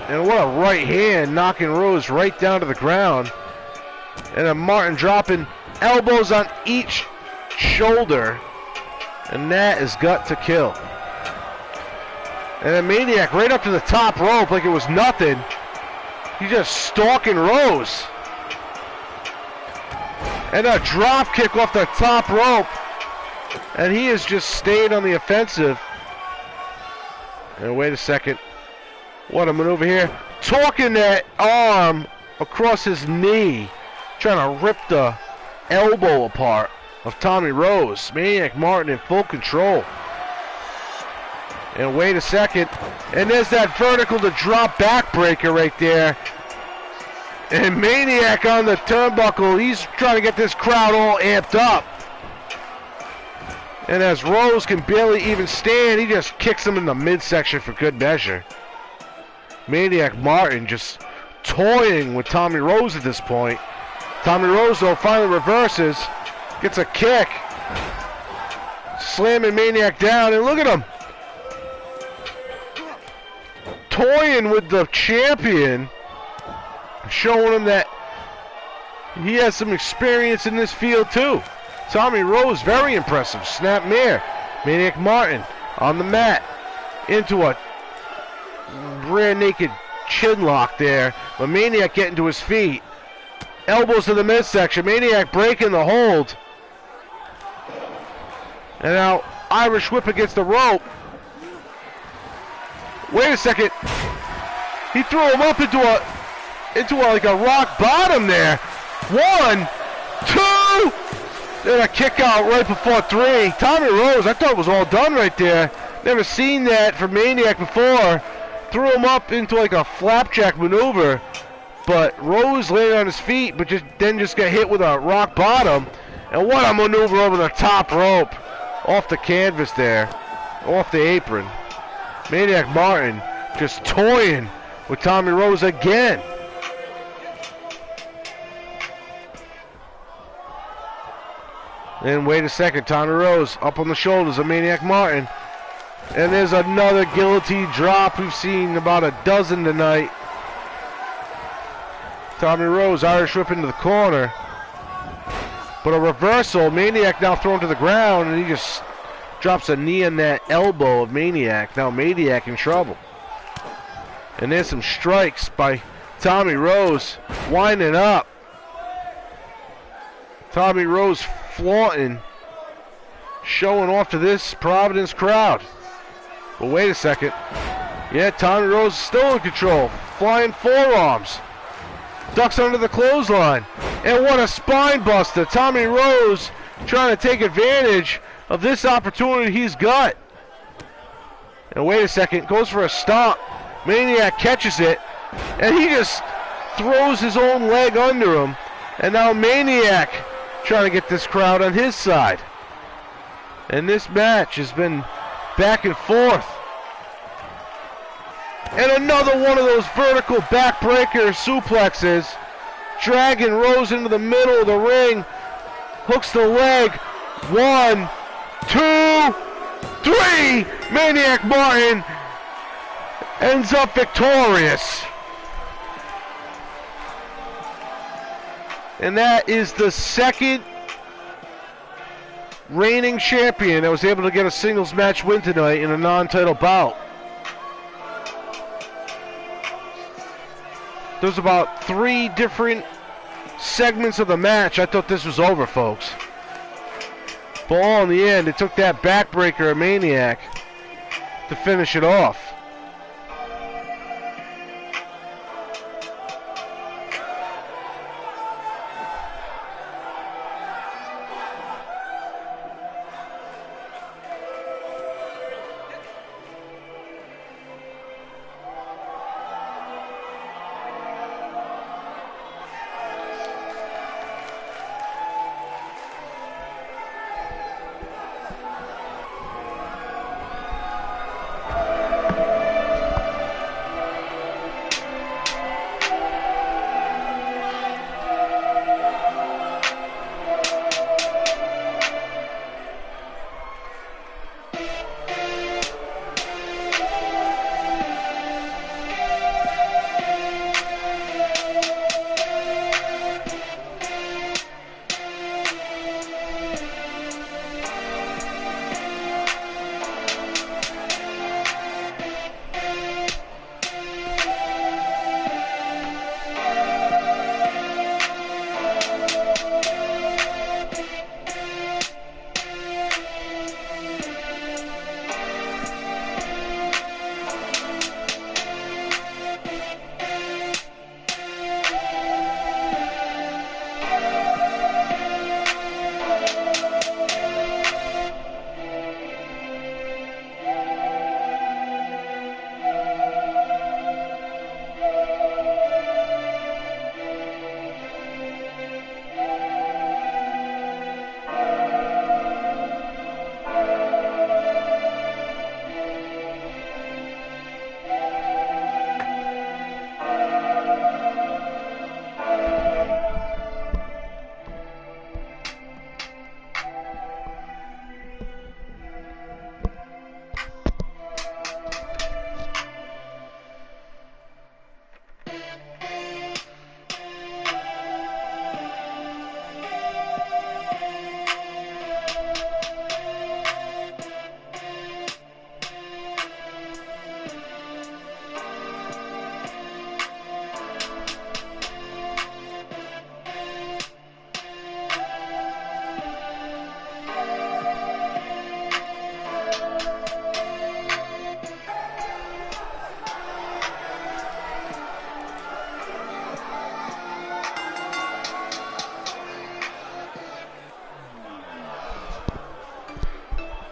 And what a right hand, knocking Rose right down to the ground. And then Martin dropping elbows on each shoulder. And that is gut to kill. And then Maniac right up to the top rope like it was nothing. He's just stalking Rose. And a drop kick off the top rope. And he is just staying on the offensive. And wait a second. What a maneuver here. Talking that arm across his knee. Trying to rip the elbow apart of Tommy Rose. Maniac Martin in full control. And wait a second. And there's that vertical to drop backbreaker right there. And Maniac on the turnbuckle. He's trying to get this crowd all amped up. And as Rose can barely even stand, he just kicks him in the midsection for good measure. Maniac Martin just toying with Tommy Rose at this point. Tommy Rose, though, finally reverses. Gets a kick. Slamming Maniac down. And look at him. Toying with the champion. Showing him that he has some experience in this field, too. Tommy Rose, very impressive. Snap mare. Maniac Martin on the mat. Into a rear naked chin lock there. But Maniac getting to his feet. Elbows to the midsection. Maniac breaking the hold. And now Irish whip against the rope. Wait a second. He threw him up into like a rock bottom there. 1, 2. Then a kick out right before 3. Tommy Rose, I thought it was all done right there. Never seen that from Maniac before. Threw him up into like a flapjack maneuver. But Rose landed on his feet, but then just got hit with a rock bottom. And what a maneuver over the top rope. Off the canvas there. Off the apron. Maniac Martin just toying with Tommy Rose again. And wait a second, Tommy Rose up on the shoulders of Maniac Martin. And there's another guillotine drop. We've seen about a dozen tonight. Tommy Rose, Irish whip into the corner. But a reversal. Maniac now thrown to the ground, and he just drops a knee in that elbow of Maniac. Now Maniac in trouble. And there's some strikes by Tommy Rose, winding up. Tommy Rose flaunting, showing off to this Providence crowd. But wait a second. Yeah, Tommy Rose is still in control. Flying forearms. Ducks under the clothesline. And what a spine buster. Tommy Rose trying to take advantage of this opportunity he's got. And wait a second. Goes for a stomp. Maniac catches it. And he just throws his own leg under him. And now Maniac trying to get this crowd on his side. And this match has been back and forth. And another one of those vertical backbreaker suplexes. Dragging Rose into the middle of the ring. Hooks the leg. 1, 2, 3. Maniac Martin ends up victorious. And that is the second reigning champion that was able to get a singles match win tonight in a non-title bout. There's about 3 different segments of the match. I thought this was over, folks. But all in the end, it took that backbreaker of Maniac to finish it off.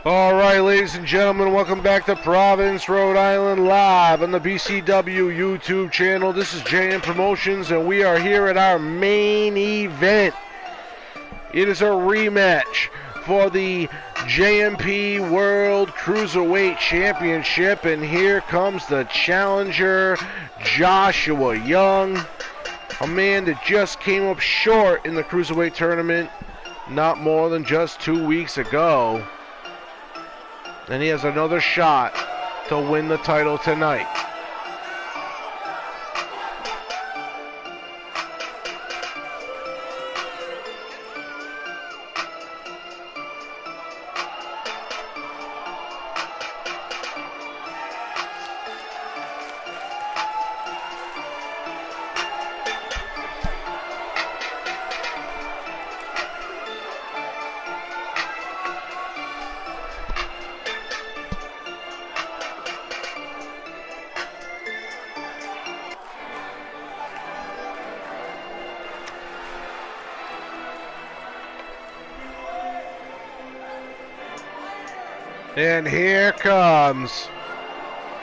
All right, ladies and gentlemen, welcome back to Providence, Rhode Island, live on the BCW YouTube channel. This is JM Promotions, and we are here at our main event. It is a rematch for the JMP World Cruiserweight Championship, and here comes the challenger, Joshua Young, a man that just came up short in the Cruiserweight tournament not more than just 2 weeks ago. And he has another shot to win the title tonight. And here comes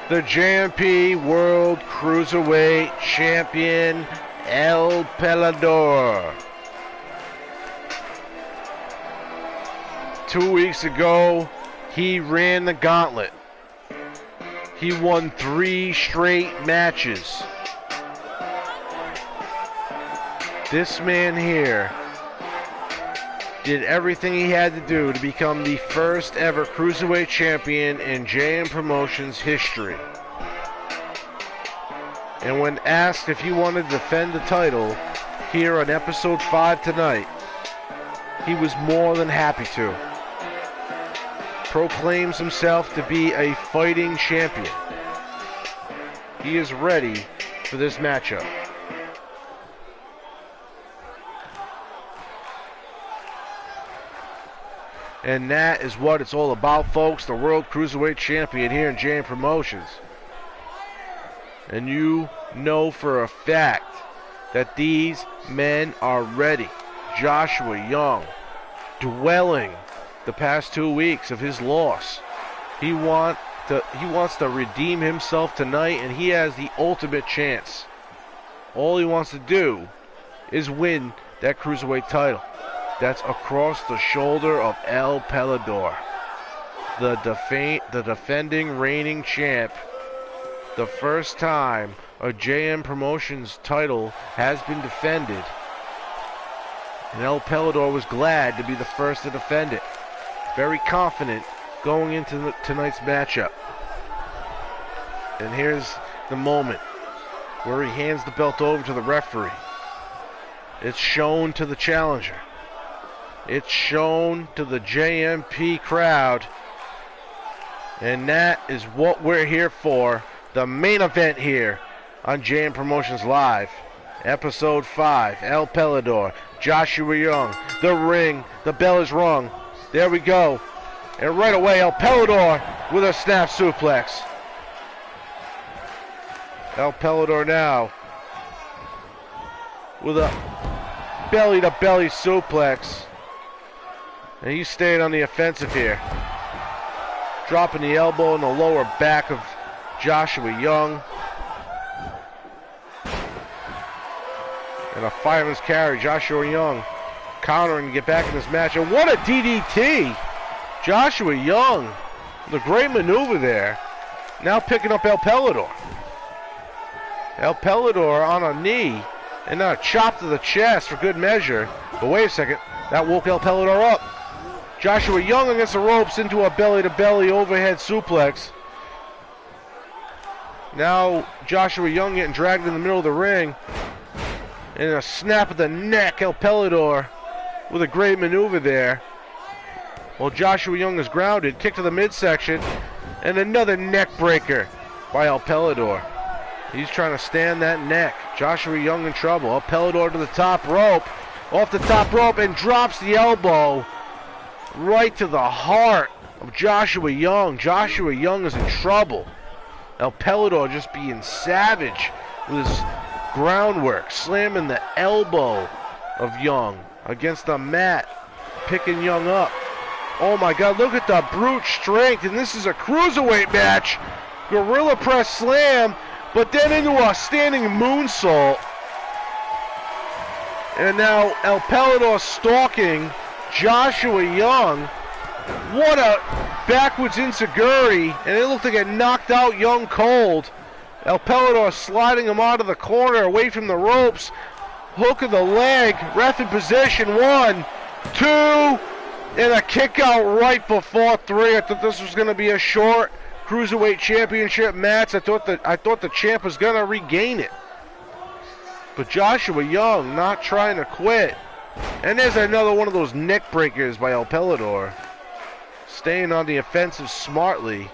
the JMP World Cruiserweight Champion, El Pelador. 2 weeks ago, he ran the gauntlet. He won 3 straight matches. This man here did everything he had to do to become the first ever Cruiserweight champion in JM Promotions history. And when asked if he wanted to defend the title here on episode 5 tonight, he was more than happy to. Proclaims himself to be a fighting champion. He is ready for this matchup. And that is what it's all about, folks. The World Cruiserweight Champion here in JM Promotions. And you know for a fact that these men are ready. Joshua Young, dwelling the past 2 weeks of his loss. He wants to redeem himself tonight, and he has the ultimate chance. All he wants to do is win that Cruiserweight title. That's across the shoulder of El Pelador, the defending reigning champ. The first time a JM Promotions title has been defended, and El Pelador was glad to be the first to defend it. Very confident going into tonight's matchup. And here's the moment where he hands the belt over to the referee. It's shown to the challenger. It's shown to the JMP crowd. And that is what we're here for. The main event here on JM Promotions Live. Episode 5. El Pelador. Joshua Young. The ring. The bell is rung. There we go. And right away, El Pelador with a snap suplex. El Pelador now with a belly-to-belly suplex. And he's staying on the offensive here. Dropping the elbow in the lower back of Joshua Young. And a fireman's carry. Joshua Young countering to get back in this match. And what a DDT! Joshua Young with a great maneuver there. Now picking up El Pelador. El Pelador on a knee. And now a chop to the chest for good measure. But wait a second. That woke El Pelador up. Joshua Young against the ropes into a belly-to-belly overhead suplex. Now Joshua Young getting dragged in the middle of the ring. And a snap of the neck. El Pelador with a great maneuver there. Well, Joshua Young is grounded. Kick to the midsection. And another neck breaker by El Pelador. He's trying to stand that neck. Joshua Young in trouble. El Pelador to the top rope. Off the top rope and drops the elbow right to the heart of Joshua Young. Joshua Young is in trouble. El Pelador just being savage with his groundwork, slamming the elbow of Young against the mat, picking Young up. Oh my God, look at the brute strength, and this is a cruiserweight match. Gorilla press slam, but then into a standing moonsault. And now El Pelador stalking Joshua Young. What a backwards insecurity, and it looked like it knocked out Young cold. El Pelador sliding him out of the corner, away from the ropes. Hook of the leg, ref in position, 1, 2, and a kick out right before 3. I thought this was going to be a short cruiserweight championship match. I thought the champ was going to regain it. But Joshua Young not trying to quit. And there's another one of those neck breakers by El Pelador. Staying on the offensive smartly.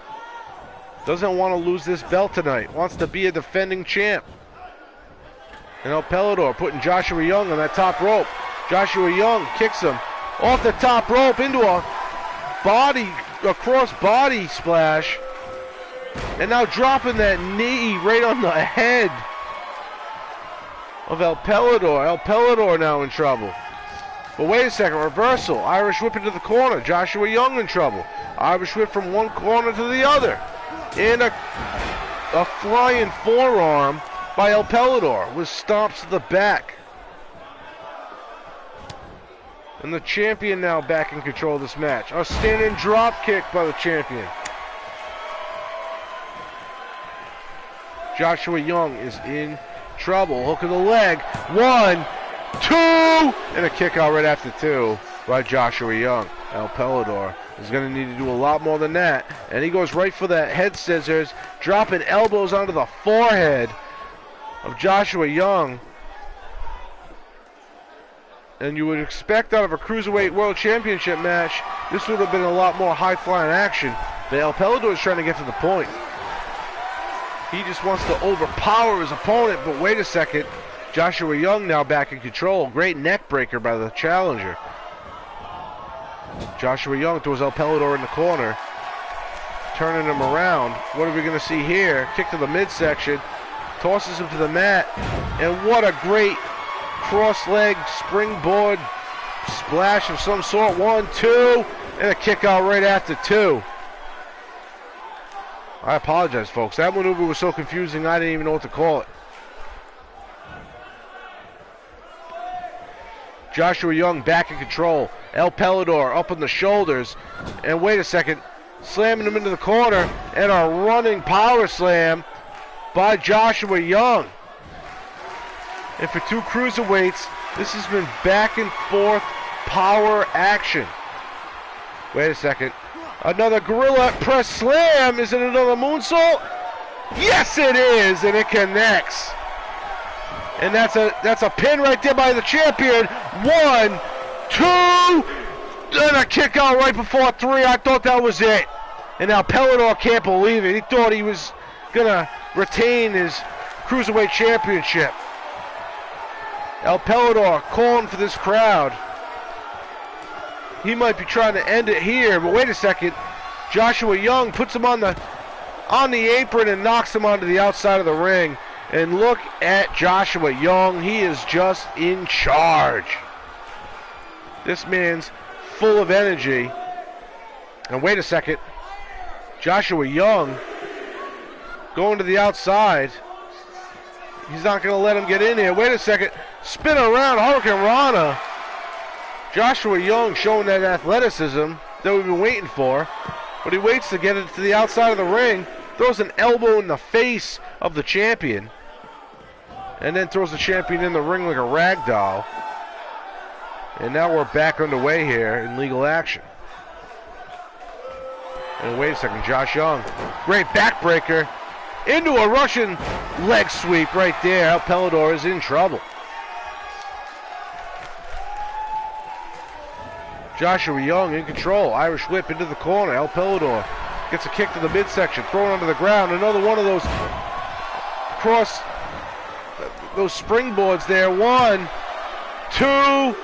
Doesn't want to lose this belt tonight. Wants to be a defending champ. And El Pelador putting Joshua Young on that top rope. Joshua Young kicks him off the top rope into a cross body splash. And now dropping that knee right on the head of El Pelador. El Pelador now in trouble. But wait a second, reversal. Irish whip into the corner. Joshua Young in trouble. Irish whip from one corner to the other. And a flying forearm by El Pelador with stomps to the back. And the champion now back in control of this match. A standing drop kick by the champion. Joshua Young is in trouble. Hook of the leg. 1, 2, and a kick out right after 2 by Joshua Young. El Pelador is going to need to do a lot more than that. And he goes right for that head scissors, dropping elbows onto the forehead of Joshua Young. And you would expect out of a Cruiserweight World Championship match, this would have been a lot more high-flying action. But El Pelador is trying to get to the point. He just wants to overpower his opponent, but wait a second. Joshua Young now back in control. Great neck breaker by the challenger. Joshua Young throws El Pelador in the corner, turning him around. What are we going to see here? Kick to the midsection, tosses him to the mat, and what a great cross-leg springboard splash of some sort. 1, 2, and a kick out right after 2. I apologize, folks. That maneuver was so confusing, I didn't even know what to call it. Joshua Young back in control. El Pelador up on the shoulders. And wait a second. Slamming him into the corner. And a running power slam by Joshua Young. And for two cruiserweights, this has been back and forth power action. Wait a second. Another gorilla press slam. Is it another moonsault? Yes, it is, and it connects. And that's a pin right there by the champion. 1, 2, and a kick out right before 3. I thought that was it. And now Pelador can't believe it. He thought he was gonna retain his Cruiserweight Championship. El Pelador calling for this crowd. He might be trying to end it here, but wait a second. Joshua Young puts him on the apron and knocks him onto the outside of the ring. And look at Joshua Young. He is just in charge. This man's full of energy. And wait a second. Joshua Young going to the outside. He's not going to let him get in here. Wait a second. Spin around, Hurricane Rana. Joshua Young showing that athleticism that we've been waiting for. But he waits to get it to the outside of the ring. Throws an elbow in the face of the champion. And then throws the champion in the ring like a rag doll. And now we're back underway here in legal action. And wait a second, Josh Young. Great backbreaker. Into a Russian leg sweep right there. El Pelador is in trouble. Joshua Young in control. Irish whip into the corner. El Pelador gets a kick to the midsection. Thrown onto the ground. Another one of those those springboards there. 1, 2,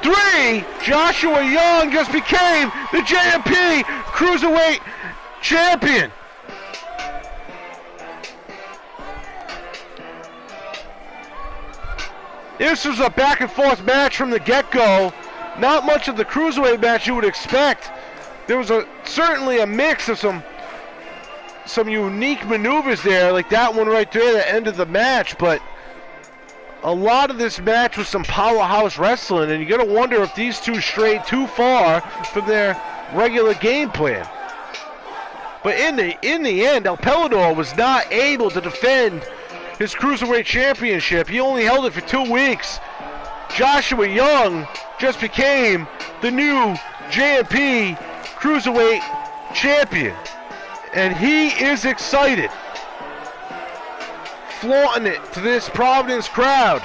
3. Joshua Young just became the JMP Cruiserweight Champion. This was a back and forth match from the get-go. Not much of the Cruiserweight match you would expect. there was certainly a mix of some unique maneuvers there, like that one right there that ended the match, but a lot of this match was some powerhouse wrestling, and you got to wonder if these two strayed too far from their regular game plan. But in the end, El Pelador was not able to defend his Cruiserweight Championship. He only held it for 2 weeks. Joshua Young just became the new JMP Cruiserweight Champion. And he is excited, flaunting it to this Providence crowd.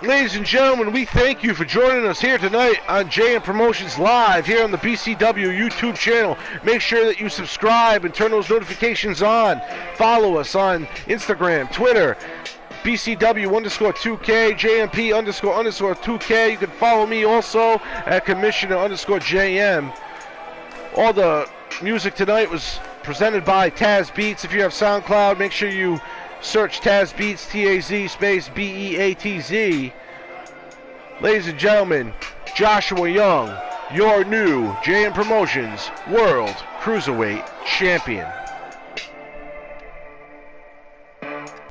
Ladies and gentlemen, we thank you for joining us here tonight on JM Promotions Live here on the BCW YouTube channel. Make sure that you subscribe and turn those notifications on. Follow us on Instagram, Twitter, BCW_2K, JMP_2K. You can follow me also at Commissioner_JM. All the music tonight was presented by Taz Beats. If you have SoundCloud, make sure you search Taz Beats, T-A-Z space B-E-A-T-Z. Ladies and gentlemen, Joshua Young, your new JM Promotions World Cruiserweight Champion.